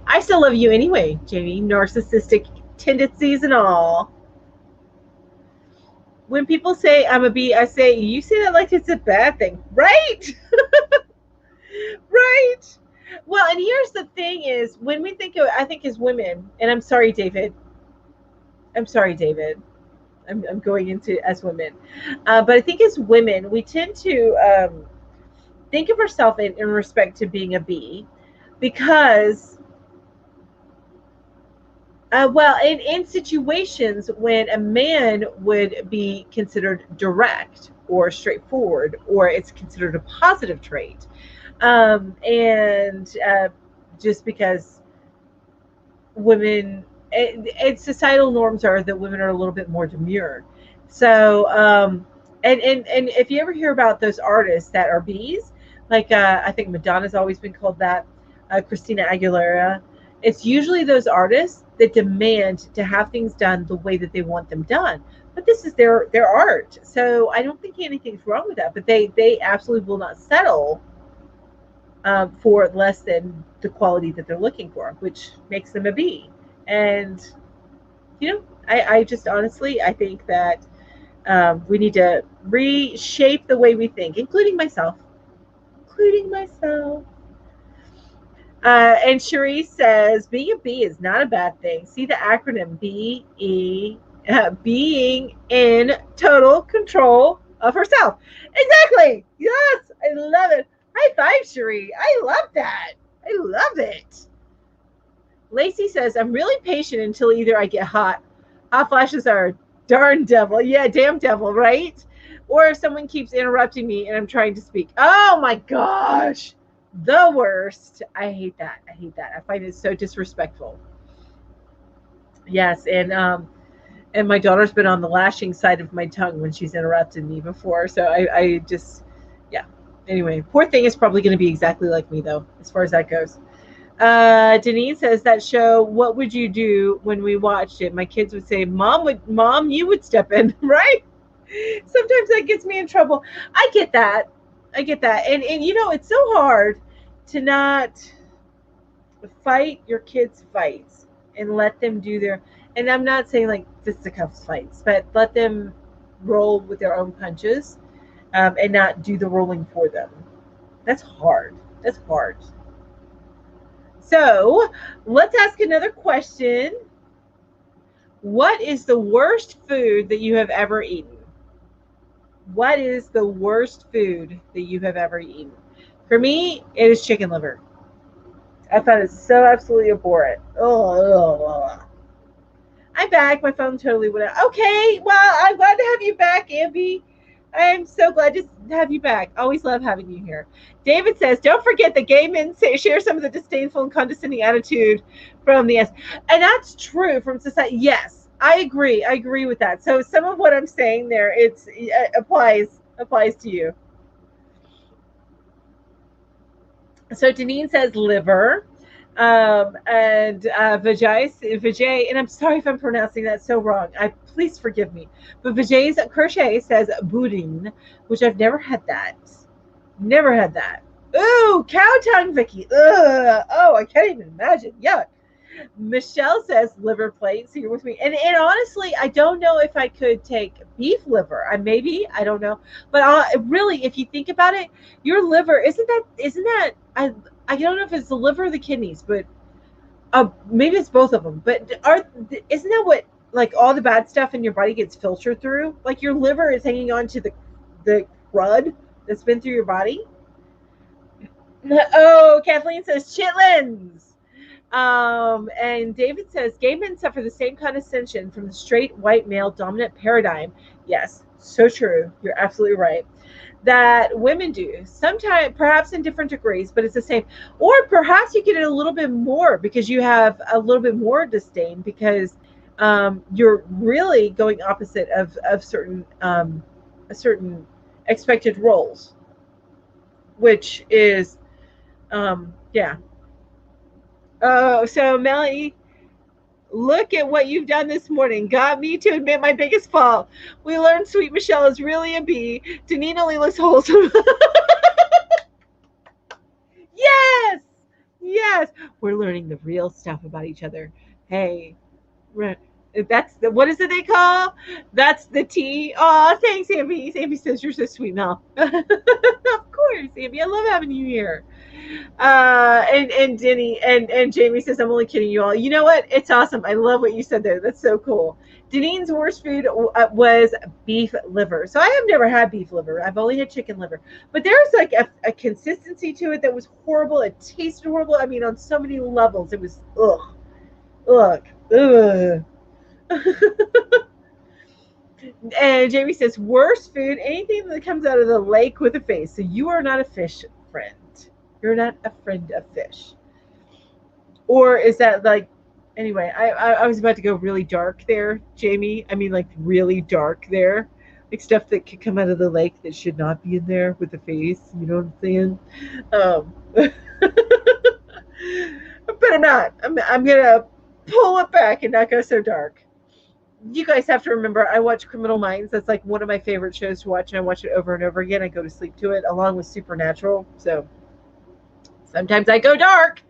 I still love you anyway, Jamie, narcissistic tendencies and all. When people say I'm a B, I say, you say that like it's a bad thing, right? Right. Well, and here's the thing is when we think of, I think as women, and I'm sorry, David. I'm sorry, David. I'm going into as women. But I think as women, we tend to think of ourselves in respect to being a B because, well, in situations when a man would be considered direct or straightforward, or it's considered a positive trait. And just because women and societal norms are that women are a little bit more demure. So and if you ever hear about those artists that are bees, like I think Madonna's always been called that, Christina Aguilera, it's usually those artists that demand to have things done the way that they want them done, but this is their art, so I don't think anything's wrong with that, but they absolutely will not settle for less than the quality that they're looking for, which makes them a B. And I just honestly I think that we need to reshape the way we think, including myself, including myself. And Cherie says being a B is not a bad thing. See the acronym BE, being in total control of herself. Exactly. Yes, I love it. High five, Cherie. I love that. I love it. Lacey says, I'm really patient until either I get hot. Hot flashes are darn devil. Yeah, damn devil, right? Or if someone keeps interrupting me and I'm trying to speak. Oh my gosh. The worst. I hate that. I hate that. I find it so disrespectful. Yes, and my daughter's been on the lashing side of my tongue when she's interrupted me before. So I just, yeah. Anyway, poor thing is probably going to be exactly like me, though, as far as that goes. Denise says that show, what would you do when we watched it? My kids would say, Mom, you would step in, right? Sometimes that gets me in trouble. I get that. I get that. And it's so hard to not fight your kids' fights and let them do their, and I'm not saying like fisticuffs fights, but let them roll with their own punches, and not do the rolling for them. That's hard. That's hard. So let's ask another question. What is the worst food that you have ever eaten? What is the worst food that you have ever eaten? For me, it is chicken liver. I found it so absolutely abhorrent. Oh, I'm back. My phone totally went out. Okay, well, I'm glad to have you back, Amby. I'm so glad to have you back. Always love having you here. David says, don't forget the gay men share some of the disdainful and condescending attitude from the S. And that's true from society. Yes, I agree. I agree with that. So some of what I'm saying there, it applies to you. So Deneen says liver. And Vijay, and I'm sorry if I'm pronouncing that so wrong. Please forgive me. But Vijay's Crochet says boudin, which I've never had that. Never had that. Ooh, cow tongue, Vicky. Ugh. Oh, I can't even imagine. Yuck. Michelle says liver plates. So you're with me. And honestly, I don't know if I could take beef liver. I don't know. But really, if you think about it, your liver isn't that I don't know if it's the liver or the kidneys, but maybe it's both of them. But isn't that what like all the bad stuff in your body gets filtered through? Like your liver is hanging on to the crud that's been through your body. Oh, Kathleen says chitlins. And David says gay men suffer the same condescension from the straight white male dominant paradigm. Yes, so true. You're absolutely right. That women do. Sometimes, perhaps in different degrees, but it's the same. Or perhaps you get it a little bit more because you have a little bit more disdain because you're really going opposite of certain expected roles, which is yeah. Oh, so Melanie, look at what you've done this morning. Got me to admit my biggest fault. We learned Sweet Michelle is really a B. Deneen only looks wholesome. Yes! Yes, we're learning the real stuff about each other. Hey, that's the, what is it they call? That's the tea. Oh, thanks, Amy. Amy says you're so sweet, Mel. Of course, Amy. I love having you here. And Denny and Jamie says I'm only kidding you all. You know what? It's awesome. I love what you said there. That's so cool. Deneen's worst food was beef liver. So I have never had beef liver. I've only had chicken liver. But there's like a consistency to it that was horrible. It tasted horrible. I mean, on so many levels, it was ugh. And Jamie says, worst food, anything that comes out of the lake with a face. So you are not a fish friend. You're not a friend of fish. Or is that like, anyway, I was about to go really dark there, Jamie. I mean, like really dark there. Like stuff that could come out of the lake that should not be in there with a face. You know what I'm saying? But I'm not. I'm going to pull it back and not go so dark. You guys have to remember, I watch Criminal Minds. That's like one of my favorite shows to watch, and I watch it over and over again. I go to sleep to it, along with Supernatural. So sometimes I go dark.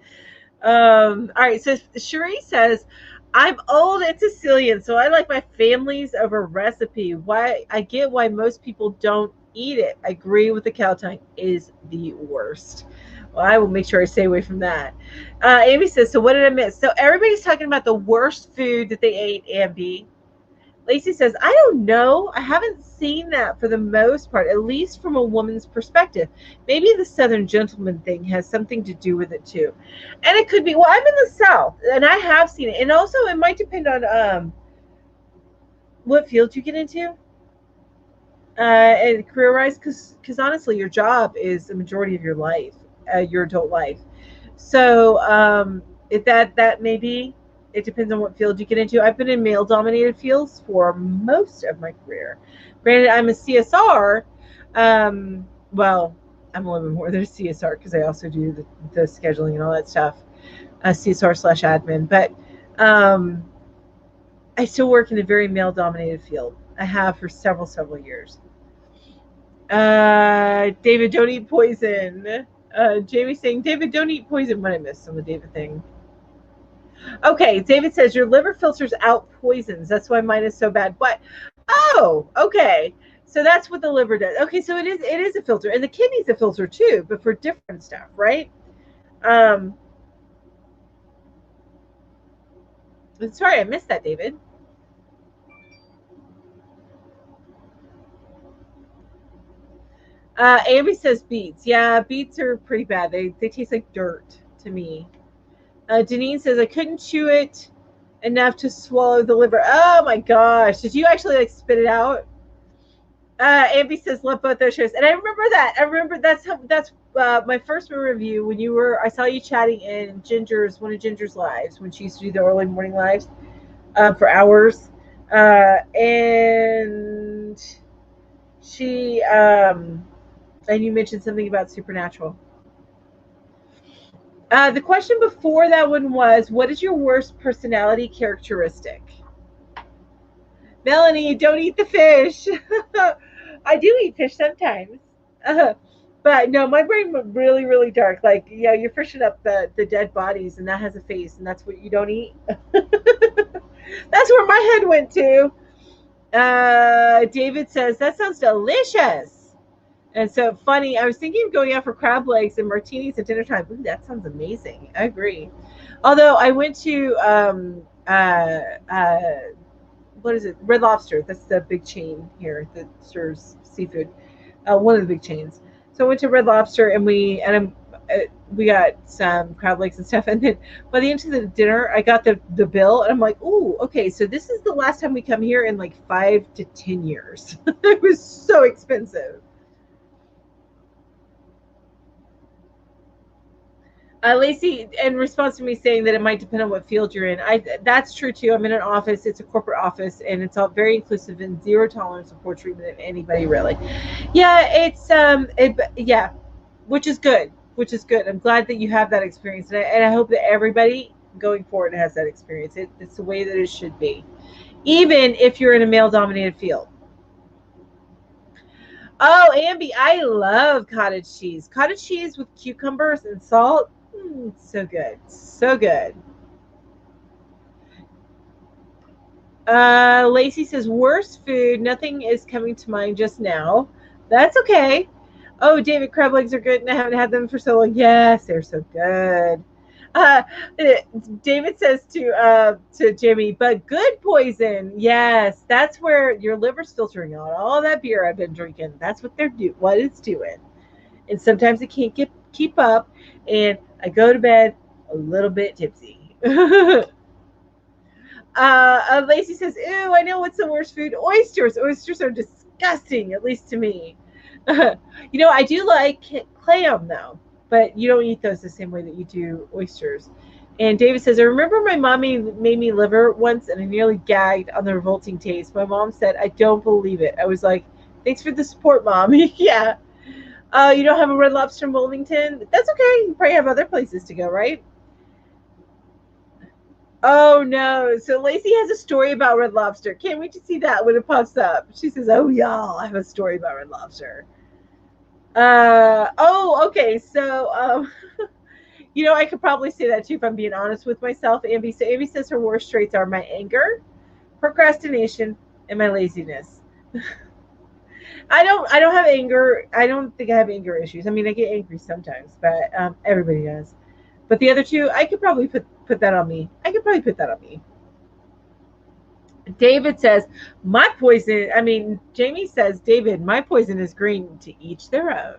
All right, so Cherie says, I'm old and Sicilian, so I like my families over recipe. Why I get why most people don't eat it. I agree with the cow tongue is the worst. Well, I will make sure I stay away from that. Amy says, so what did I miss? So everybody's talking about the worst food that they ate, Ambi. Lacey says, I don't know. I haven't seen that for the most part, at least from a woman's perspective. Maybe the Southern gentleman thing has something to do with it too. And it could be, well, I'm in the South and I have seen it. And also it might depend on what field you get into and career-wise, because honestly, your job is the majority of your life, your adult life. So that may be. It depends on what field you get into. I've been in male-dominated fields for most of my career. Granted, I'm a CSR. Well, I'm a little bit more than a CSR because I also do the scheduling and all that stuff. CSR/admin. But I still work in a very male-dominated field. I have for several years. David, don't eat poison. Jamie saying, David, don't eat poison. What I missed on the David thing. Okay, David says your liver filters out poisons. That's why mine is so bad. But oh, okay. So that's what the liver does. Okay, so it is a filter, and the kidney's a filter too, but for different stuff, right? Sorry, I missed that, David. Amy says beets. Yeah, beets are pretty bad. They taste like dirt to me. Deneen says I couldn't chew it enough to swallow the liver. Oh my gosh! Did you actually like spit it out? Ambi says love both those shows, and I remember that. I remember that's my first review when you were. I saw you chatting in one of Ginger's lives when she used to do the early morning lives for hours, and she and you mentioned something about Supernatural. The question before that one was, what is your worst personality characteristic? Melanie, don't eat the fish. I do eat fish sometimes. But no, my brain went really dark. Like, yeah, you're fishing up the dead bodies, and that has a face, and that's what you don't eat. That's where my head went to. David says, that sounds delicious. And so funny, I was thinking of going out for crab legs and martinis at dinner time. Ooh, that sounds amazing. I agree. Although I went to what is it? Red Lobster. That's the big chain here that serves seafood. One of the big chains. So I went to Red Lobster and we got some crab legs and stuff. And then by the end of the dinner, I got the bill and I'm like, ooh, okay. So this is the last time we come here in like 5 to 10 years. It was so expensive. Lacey, in response to me saying that it might depend on what field you're in, that's true too. I'm in an office; it's a corporate office, and it's all very inclusive and zero tolerance of poor treatment of anybody, really. Yeah, it's yeah, which is good. Which is good. I'm glad that you have that experience, and I hope that everybody going forward has that experience. It's the way that it should be, even if you're in a male-dominated field. Oh, Ambi, I love cottage cheese. Cottage cheese with cucumbers and salt. So good. So good. Lacey says, worst food. Nothing is coming to mind just now. That's okay. Oh, David, crab legs are good, and I haven't had them for so long. Yes, they're so good. Uh, David says to Jimmy, but good poison. Yes, that's where your liver's filtering out all that beer I've been drinking. That's what what it's doing. And sometimes I can't keep up, and I go to bed a little bit tipsy. Lacey says, ew, I know what's the worst food. Oysters. Oysters are disgusting, at least to me. I do like clam, though, but you don't eat those the same way that you do oysters. And David says, I remember my mommy made me liver once, and I nearly gagged on the revolting taste. My mom said, I don't believe it. I was like, thanks for the support, Mommy. Yeah. You don't have a Red Lobster in Wilmington? That's okay. You probably have other places to go, right? Oh no! So Lacey has a story about Red Lobster. Can't wait to see that when it pops up. She says, "Oh y'all, I have a story about Red Lobster." Okay. So, I could probably say that too if I'm being honest with myself. Ambi, so Ambi says her worst traits are my anger, procrastination, and my laziness. I don't have anger. I don't think I have anger issues. I mean, I get angry sometimes, but everybody does. But the other two, I could probably put that on me. I could probably put that on me. David says, my poison, I mean, Jamie says, David, my poison is green, to each their own.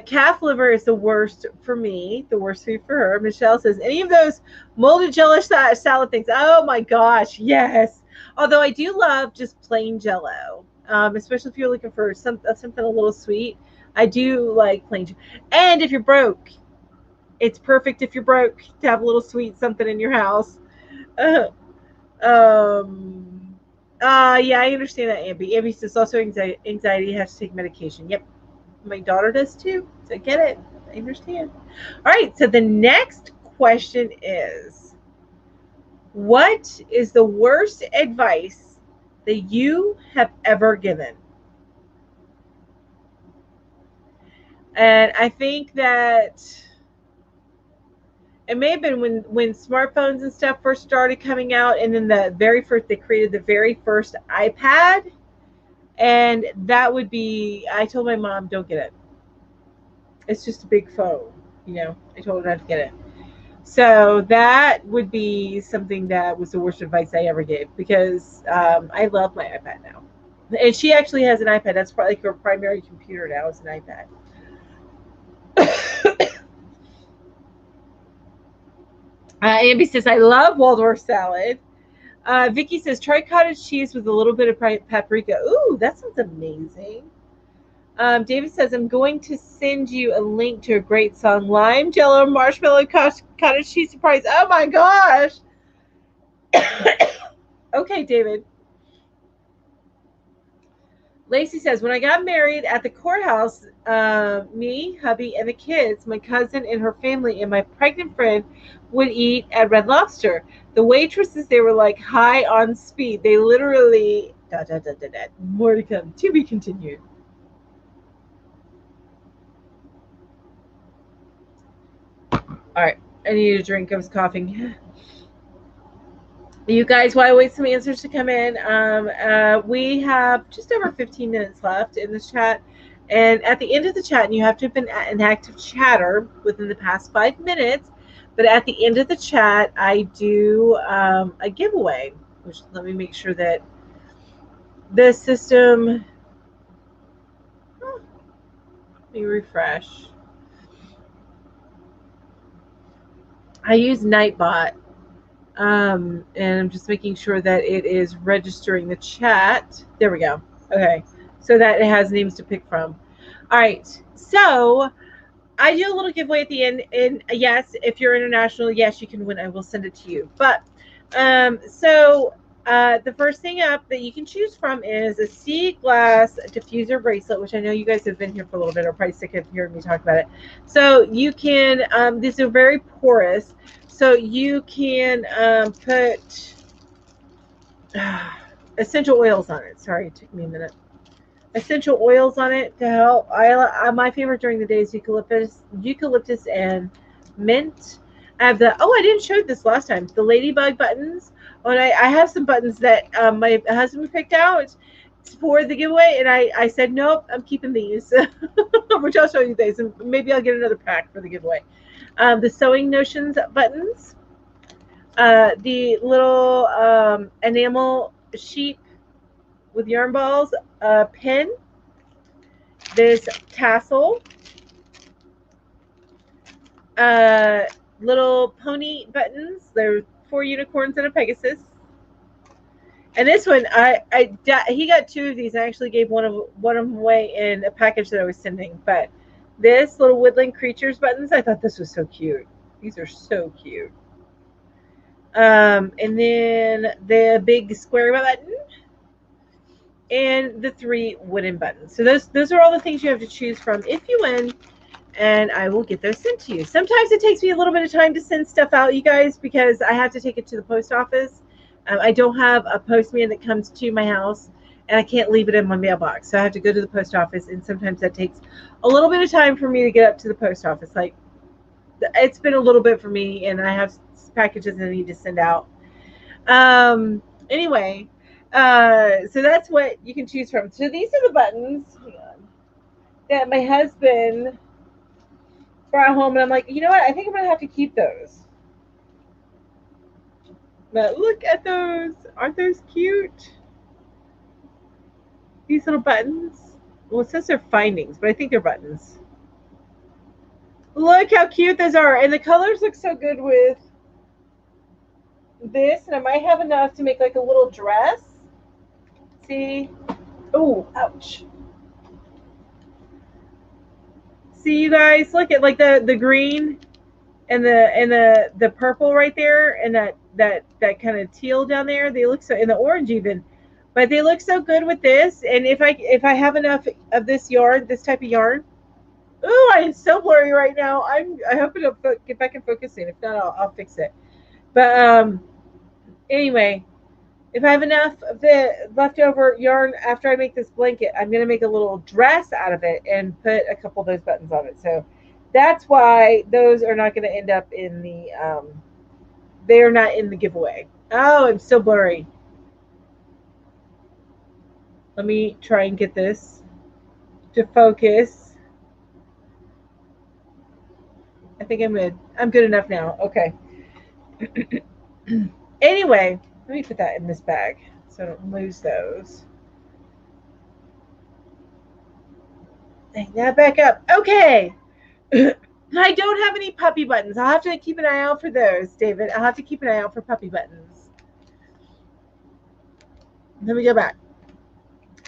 Calf liver is the worst for me, the worst food for her. Michelle says, any of those molded jello salad things. Oh my gosh, yes. Although I do love just plain jello, especially if you're looking for something a little sweet. I do like plain jello. And if you're broke, it's perfect if you're broke to have a little sweet something in your house. Yeah, I understand that, Ambi. Ambi says also anxiety has to take medication. Yep, my daughter does too. So I get it. I understand. All right. So the next question is, what is the worst advice that you have ever given? And I think that it may have been when smartphones and stuff first started coming out, and then they created the very first iPad, and that would be, I told my mom, don't get it. It's just a big phone, I told her not to get it. So that would be something that was the worst advice I ever gave, because I love my iPad now, and she actually has an iPad. That's probably like her primary computer now is an iPad. Ambi says, I love Waldorf salad. Vicky says, try cottage cheese with a little bit of paprika. Ooh, that sounds amazing. David says, I'm going to send you a link to a great song, Lime, Jello, Marshmallow, Cottage Cheese Surprise. Oh my gosh. Okay, David. Lacey says, when I got married at the courthouse, me, hubby, and the kids, my cousin and her family, and my pregnant friend would eat at Red Lobster. The waitresses, they were like high on speed. They literally, more to come, to be continued. All right, I need a drink. I was coughing. You guys, while I wait some answers to come in, we have just over 15 minutes left in this chat. And at the end of the chat, and you have to have been an active chatter within the past 5 minutes, but at the end of the chat, I do a giveaway, which let me make sure that the system, let me refresh. I use Nightbot. And I'm just making sure that it is registering the chat. There we go. Okay. So that it has names to pick from. All right. So I do a little giveaway at the end. And yes, if you're international, yes, you can win. I will send it to you. But the first thing up that you can choose from is a sea glass diffuser bracelet, which I know you guys have been here for a little bit, or probably sick of hearing me talk about it. So you can, these are very porous. So you can put essential oils on it. Sorry, it took me a minute. essential oils on it to help. My favorite during the day is eucalyptus and mint. I have the I didn't show this last time. The ladybug buttons. Oh, and I have some buttons that my husband picked out for the giveaway, and I said nope, I'm keeping these, which I'll show you these, and maybe I'll get another pack for the giveaway. The sewing notions buttons, the little enamel sheep with yarn balls, pin, this tassel, little pony buttons. There are 4 unicorns and a Pegasus. And this one, he got 2 of these. I actually gave one of them away in a package that I was sending. But this little woodland creatures buttons, I thought this was so cute. These are so cute. And then the big square button and the 3 wooden buttons. So those are all the things you have to choose from if you win, and I will get those sent to you. Sometimes it takes me a little bit of time to send stuff out, you guys, because I have to take it to the post office. I don't have a postman that comes to my house, and I can't leave it in my mailbox. So I have to go to the post office, and sometimes that takes a little bit of time for me to get up to the post office. Like, it's been a little bit for me, and I have packages I need to send out. Anyway, so that's what you can choose from. So these are the buttons that my husband brought home, and I'm like, you know what? I think I'm going to have to keep those. But look at those. Aren't those cute? These little buttons. Well, it says they're findings, but I think they're buttons. Look how cute those are. And the colors look so good with this. And I might have enough to make like a little dress. See? Oh, ouch. See, you guys? Look at like the green and the purple right there, and that kind of teal down there. They look so, and the orange even, but they look so good with this. And if I have enough of this yarn, this type of yarn. Oh, I'm so blurry right now. I hope it'll get back in focusing. If not, I'll fix it. But anyway, if I have enough of the leftover yarn after I make this blanket, I'm going to make a little dress out of it and put a couple of those buttons on it. So that's why those are not going to end up in the, they are not in the giveaway. Oh, I'm so blurry. Let me try and get this to focus. I think I'm good. I'm good enough now. Okay. Anyway, let me put that in this bag so I don't lose those. Hang that back up. Okay. I don't have any puppy buttons. I'll have to keep an eye out for those, David. I'll have to keep an eye out for puppy buttons. Let me go back.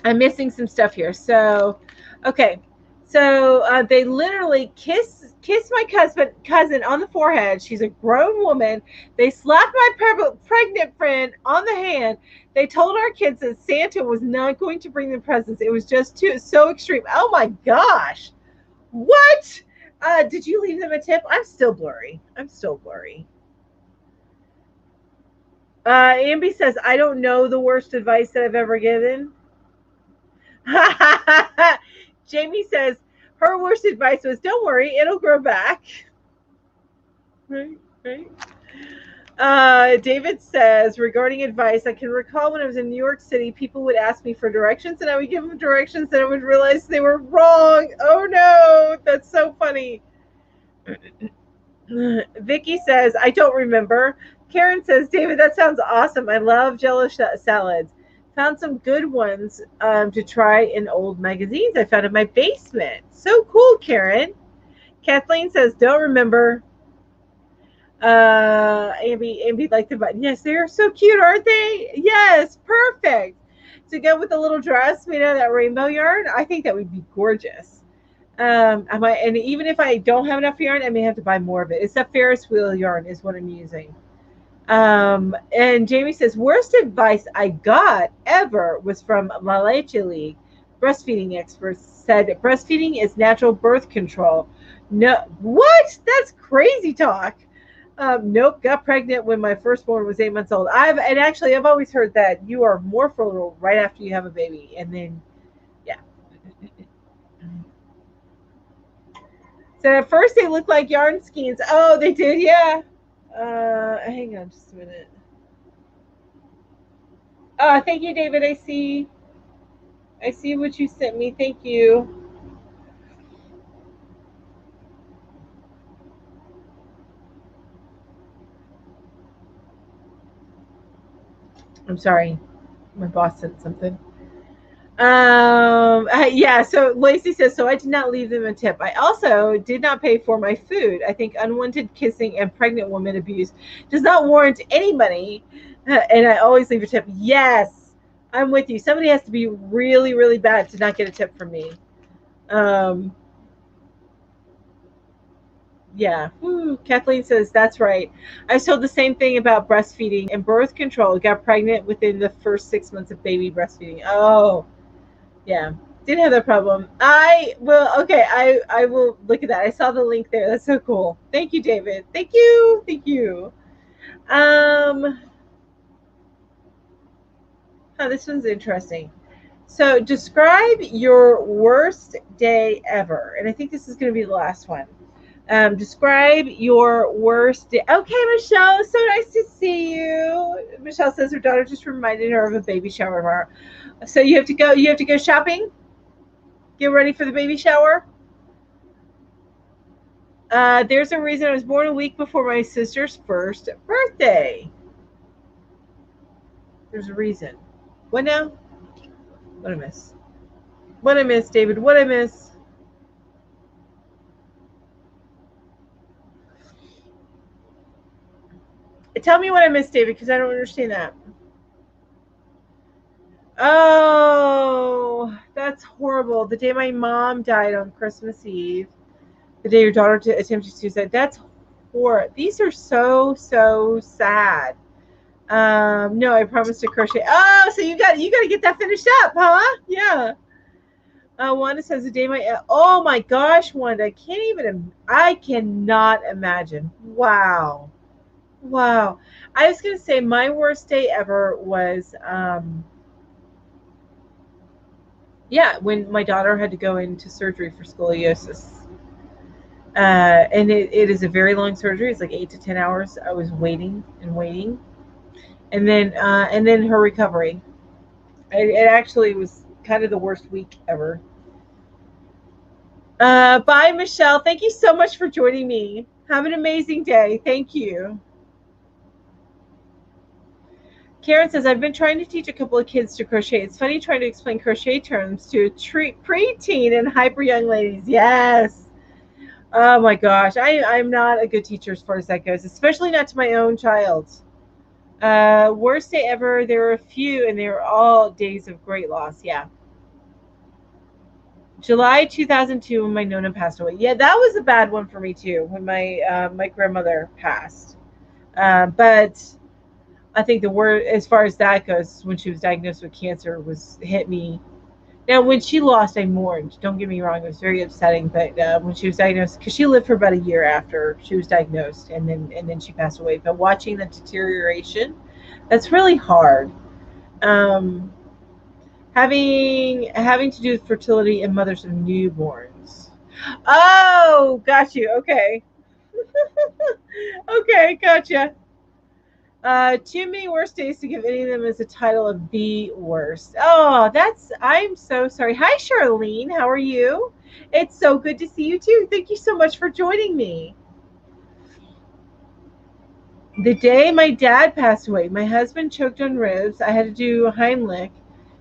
I'm missing some stuff here. So, okay. So they literally kiss my cousin on the forehead. She's a grown woman. They slapped my pregnant friend on the hand. They told our kids that Santa was not going to bring them presents. It was just so extreme. Oh my gosh. What? Did you leave them a tip? I'm still blurry. Amby says, I don't know the worst advice that I've ever given. Jamie says, her worst advice was, don't worry, it'll grow back. Right. David says, regarding advice, I can recall when I was in New York City, people would ask me for directions, and I would give them directions, and I would realize they were wrong. Oh no, that's so funny. Vicky says, I don't remember. Karen says, David, that sounds awesome. I love Jello salads. Found some good ones to try in old magazines I found in my basement. So cool, Karen. Kathleen says, don't remember. Amby liked the button. Yes, they are so cute, aren't they? Yes, perfect. To go with a little dress made out of that rainbow yarn, I think that would be gorgeous. And even if I don't have enough yarn, I may have to buy more of it. It's that Ferris wheel yarn is what I'm using. And Jamie says, worst advice I got ever was from La Leche League. Breastfeeding experts said breastfeeding is natural birth control. No, what? That's crazy talk. Nope, got pregnant when my firstborn was 8 months old. I've always heard that you are more fertile right after you have a baby, and then, yeah. So at first they looked like yarn skeins. Oh, they did, yeah. Hang on just a minute. Thank you, David. I see what you sent me. Thank you. I'm sorry. My boss sent something. Yeah, so Lacey says, so I did not leave them a tip. I also did not pay for my food. I think unwanted kissing and pregnant woman abuse does not warrant any money. And I always leave a tip. Yes, I'm with you. Somebody has to be really, really bad to not get a tip from me. Um, yeah. Kathleen says, that's right. I was told the same thing about breastfeeding and birth control. Got pregnant within the first 6 months of baby breastfeeding. Oh, yeah, did have that problem. I will. Okay, I will look at that. I saw the link there. That's so cool. Thank you, David. Thank you. Thank you. Um, this one's interesting. So, describe your worst day ever, and I think this is going to be the last one. Describe your worst day. Okay, Michelle, so nice to see you. Michelle says her daughter just reminded her of a baby shower tomorrow. So you have to go. You have to go shopping. Get ready for the baby shower. There's a reason I was born a week before my sister's first birthday. There's a reason. What now? What I miss? What I miss, David? What I miss? Tell me what I missed, David, because I don't understand that. Oh, that's horrible. The day my mom died on Christmas Eve, the day your daughter attempted suicide. That's horrible. These are so sad. No, I promised to crochet. Oh, so you got to get that finished up, huh? Yeah. Wanda says the day my oh my gosh, Wanda, I cannot imagine. Wow, wow. I was gonna say my worst day ever was yeah, when my daughter had to go into surgery for scoliosis. And it is a very long surgery. It's like 8 to 10 hours. I was waiting and waiting, and then her recovery. It actually was kind of the worst week ever. Bye, Michelle. Thank you so much for joining me. Have an amazing day. Thank you. Karen says, I've been trying to teach a couple of kids to crochet. It's funny trying to explain crochet terms to preteen and hyper young ladies. Yes. Oh my gosh. I'm not a good teacher as far as that goes, especially not to my own child. Worst day ever. There were a few, and they were all days of great loss. Yeah. July 2002 when my Nona passed away. Yeah, that was a bad one for me too when my grandmother passed. But I think the word as far as that goes, when she was diagnosed with cancer, was hit me. Now, when she lost, I mourned. Don't get me wrong; it was very upsetting. But when she was diagnosed, because she lived for about a year after she was diagnosed, and then she passed away. But watching the deterioration, that's really hard. Um, having to do with fertility and mothers of newborns. Oh, got you. Okay. Okay, gotcha. Too many worst days to give any of them as a title of the worst. Oh, I'm so sorry. Hi, Charlene. How are you? It's so good to see you too. Thank you so much for joining me. The day my dad passed away, my husband choked on ribs. I had to do Heimlich.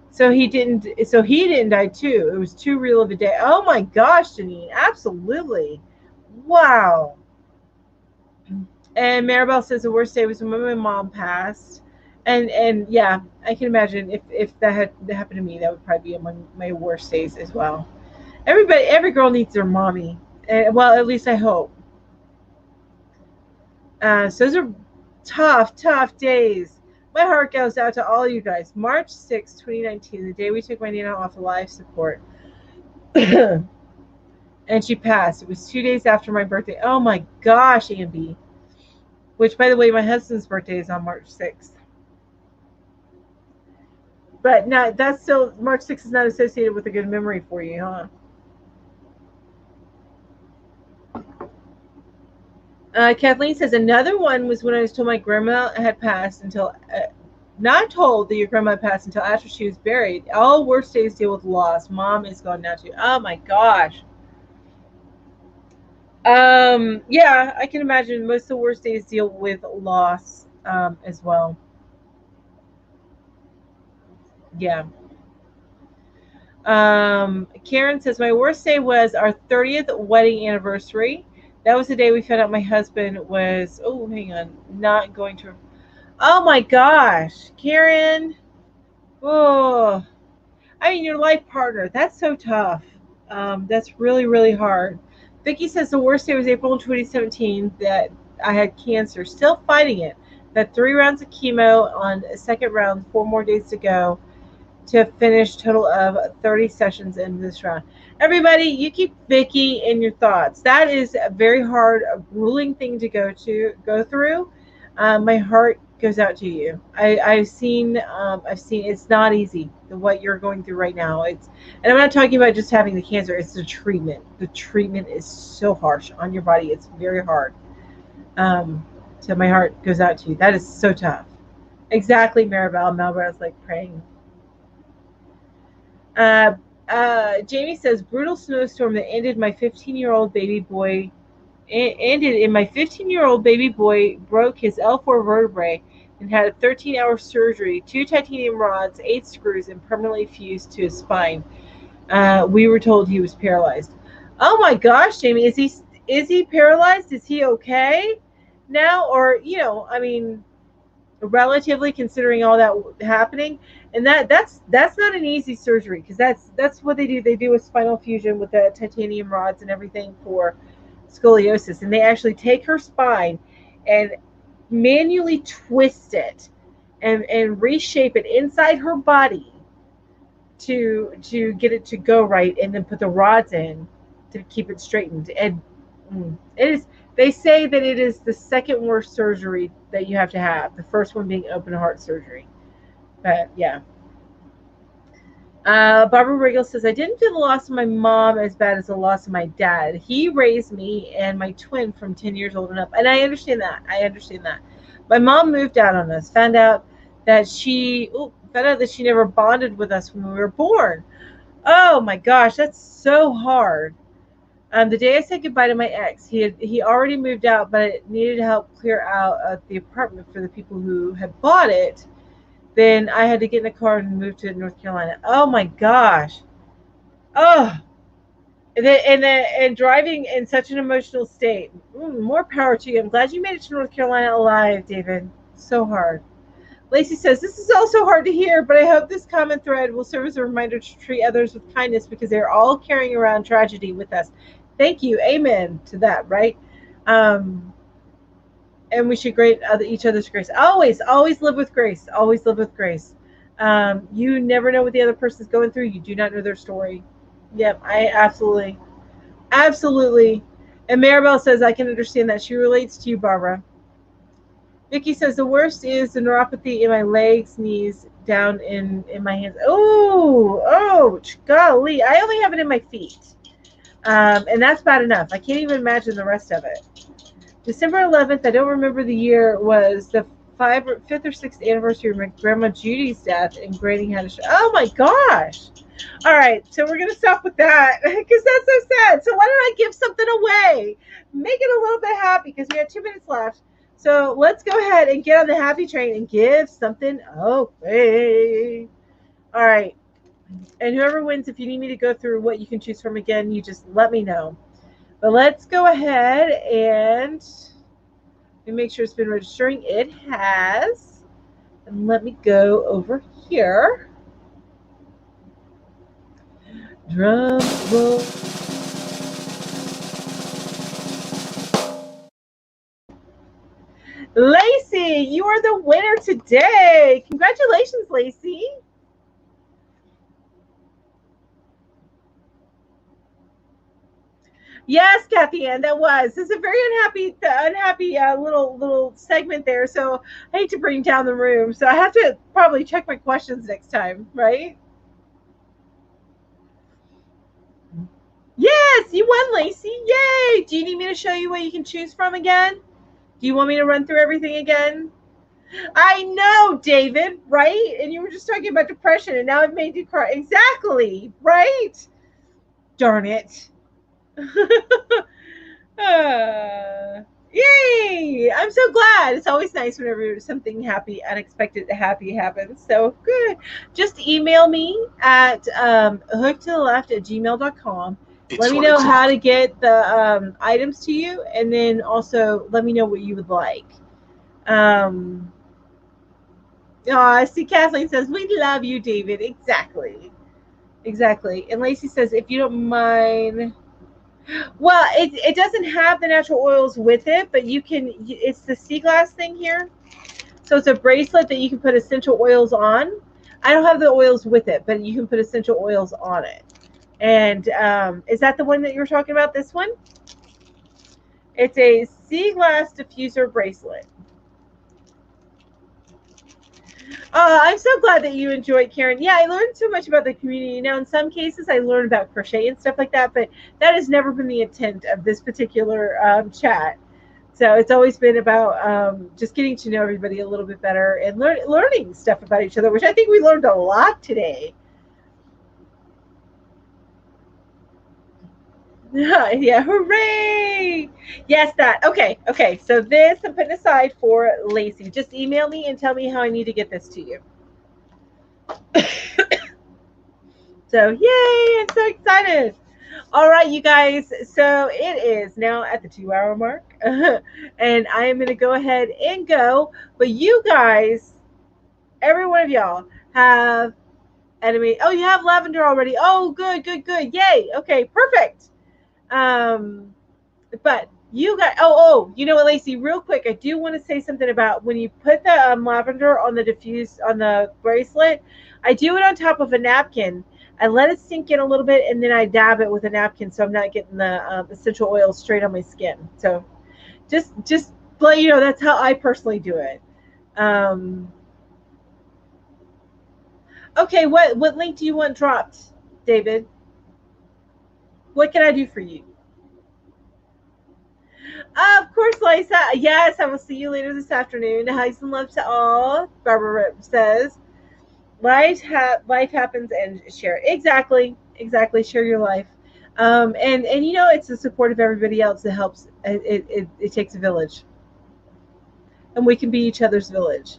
So he didn't die too. It was too real of a day. Oh my gosh, Janine. Absolutely. Wow. And Maribel says the worst day was when my mom passed. And yeah, I can imagine if that had happened to me, that would probably be among my worst days as well. Every girl needs their mommy. Well, at least I hope. So those are tough days. My heart goes out to all you guys. March 6, 2019, the day we took my Nana off of life support. And she passed. It was 2 days after my birthday. Oh my gosh, Ambi. Which, by the way, my husband's birthday is on March 6th. But no, that's still, March 6th is not associated with a good memory for you, huh? Kathleen says, another one was when I was told my grandma had passed until, not told that your grandma had passed until after she was buried. All worst days deal with loss. Mom is gone now too. Oh my gosh. Yeah, I can imagine most of the worst days deal with loss as well. Yeah. Karen says, my worst day was our 30th wedding anniversary. That was the day we found out my husband was, oh, hang on, not going to. Oh my gosh, Karen. Oh, I mean, your life partner. That's so tough. That's really, really hard. Vicki says the worst day was April 2017 that I had cancer. Still fighting it. Had 3 rounds of chemo on a second round, 4 more days to go to finish total of 30 sessions in this round. Everybody, you keep Vicki in your thoughts. That is a very hard, a grueling thing to go through. My heart goes out to you. I've seen it's not easy what you're going through right now. And I'm not talking about just having the cancer. It's the treatment. The treatment is so harsh on your body. It's very hard. So my heart goes out to you. That is so tough. Exactly, Maribel. Melba's like praying. Jamie says brutal snowstorm that ended my 15-year-old baby boy. Ended in my 15-year-old baby boy broke his L4 vertebrae and had a 13-hour surgery, 2 titanium rods, 8 screws, and permanently fused to his spine. We were told he was paralyzed. Oh my gosh, Jamie, is he paralyzed? Is he okay now? Or I mean, relatively considering all that happening, and that's not an easy surgery because that's what they do a spinal fusion with the titanium rods and everything for scoliosis, and they actually take her spine and manually twist it and reshape it inside her body to get it to go right, and then put the rods in to keep it straightened. And it is, they say that it is the second worst surgery that you have to have, the first one being open heart surgery. But yeah. Barbara Riggle says, I didn't feel the loss of my mom as bad as the loss of my dad. He raised me and my twin from 10 years old and up. And I understand that. My mom moved out on us, found out that she never bonded with us when we were born. Oh my gosh, that's so hard. The day I said goodbye to my ex, he already moved out, but it needed help clear out the apartment for the people who had bought it. Then I had to get in a car and move to North Carolina. Oh my gosh. Oh. And driving in such an emotional state. More power to you. I'm glad you made it to North Carolina alive, David. So hard. Lacey says, this is also hard to hear, but I hope this common thread will serve as a reminder to treat others with kindness because they're all carrying around tragedy with us. Thank you. Amen to that, right? And we should grant each other's grace. Always live with grace. Always live with grace. You never know what the other person's going through. You do not know their story. Yep, I absolutely. And Maribel says, I can understand that. She relates to you, Barbara. Vicki says, the worst is the neuropathy in my legs, knees, down in my hands. Oh, golly. I only have it in my feet. And that's bad enough. I can't even imagine the rest of it. December 11th, I don't remember the year, was the 5th or 6th anniversary of my grandma Judy's death, and Granny had a show. Oh my gosh. All right, so we're going to stop with that because that's so sad. So why don't I give something away? Make it a little bit happy because we have 2 minutes left. So let's go ahead and get on the happy train and give something away. All right. And whoever wins, if you need me to go through what you can choose from again, you just let me know. But let's go ahead and make sure it's been registering. It has. And let me go over here. Drum roll. Lacey, you are the winner today. Congratulations, Lacey. Yes, Kathy Ann, that was. It's a very unhappy little segment there. So I hate to bring down the room. So I have to probably check my questions next time, right? Yes, you won, Lacey. Yay! Do you need me to show you what you can choose from again? Do you want me to run through everything again? I know, David, right? And you were just talking about depression, and now I've made you cry. Exactly, right? Darn it. Yay! I'm so glad. It's always nice whenever something happy, unexpected, happy happens. So good. Just email me at hookedtotheleft@gmail.com. Let me know how to get the items to you, and then also let me know what you would like. I see Kathleen says, we love you, David. Exactly. Exactly. And Lacey says, if you don't mind. Well, it doesn't have the natural oils with it, but you can, it's the sea glass thing here. So it's a bracelet that you can put essential oils on. I don't have the oils with it, but you can put essential oils on it. And is that the one that you were talking about, this one? It's a sea glass diffuser bracelet. I'm so glad that you enjoyed, Karen. Yeah, I learned so much about the community. Now, in some cases, I learned about crochet and stuff like that, but that has never been the intent of this particular chat. So it's always been about just getting to know everybody a little bit better and learning stuff about each other, which I think we learned a lot today. Yeah, hooray! Yes, that. Okay. So this I'm putting aside for Lacey. Just email me and tell me how I need to get this to you. So, yay! I'm so excited. All right, you guys. So it is now at the 2-hour mark, and I am going to go ahead and go. But you guys, every one of y'all, have enemy. Oh, you have lavender already. Oh, good. Yay. Okay, perfect. But you got. You know what, Lacey? Real quick, I do want to say something about when you put the lavender on the bracelet. I do it on top of a napkin. I let it sink in a little bit, and then I dab it with a napkin, so I'm not getting the essential oil straight on my skin. So, just let you know that's how I personally do it. Okay, what link do you want dropped, David? What can I do for you? Of course, Lisa. Yes, I will see you later this afternoon. Highs and love to all. Barbara says, life happens and share. Exactly. Share your life. And you know, it's the support of everybody else that helps. It takes a village. And we can be each other's village.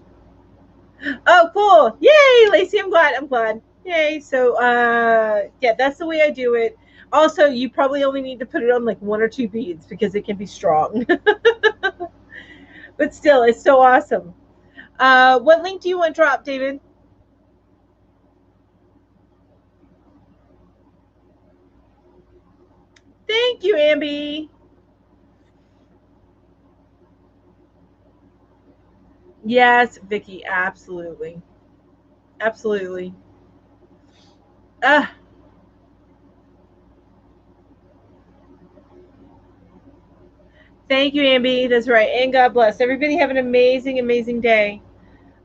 Oh, cool. Yay, Lacey. I'm glad. Yay. So, yeah, that's the way I do it. Also, you probably only need to put it on like 1 or 2 beads because it can be strong. But still, it's so awesome. What link do you want dropped, David? Thank you, Amby. Yes, Vicky, absolutely. Ah. Thank you, Amby. That's right. And God bless. Everybody have an amazing day.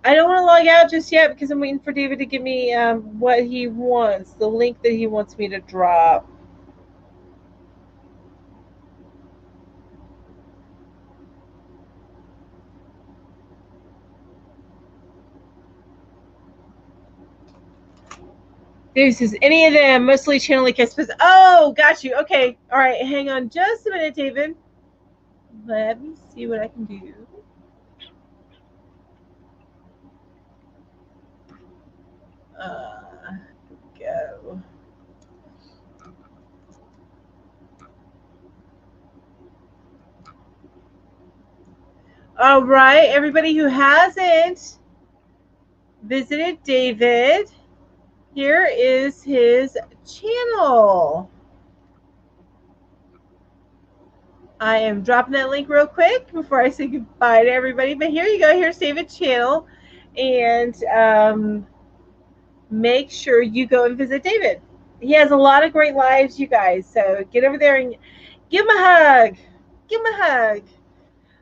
I don't want to log out just yet because I'm waiting for David to give me what he wants, the link that he wants me to drop. This is any of them, mostly channel like I suppose. Oh, got you. Okay. All right. Hang on just a minute, David. Let me see what I can do. Go. All right. Everybody who hasn't visited David, here is his channel. I am dropping that link real quick before I say goodbye to everybody. But here you go. Here's David's channel. And make sure you go and visit David. He has a lot of great lives, you guys. So get over there and give him a hug.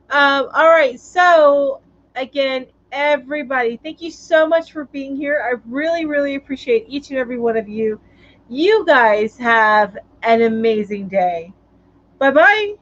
All right. So, again, everybody, thank you so much for being here. I really appreciate each and every one of you. You guys have an amazing day. Bye-bye.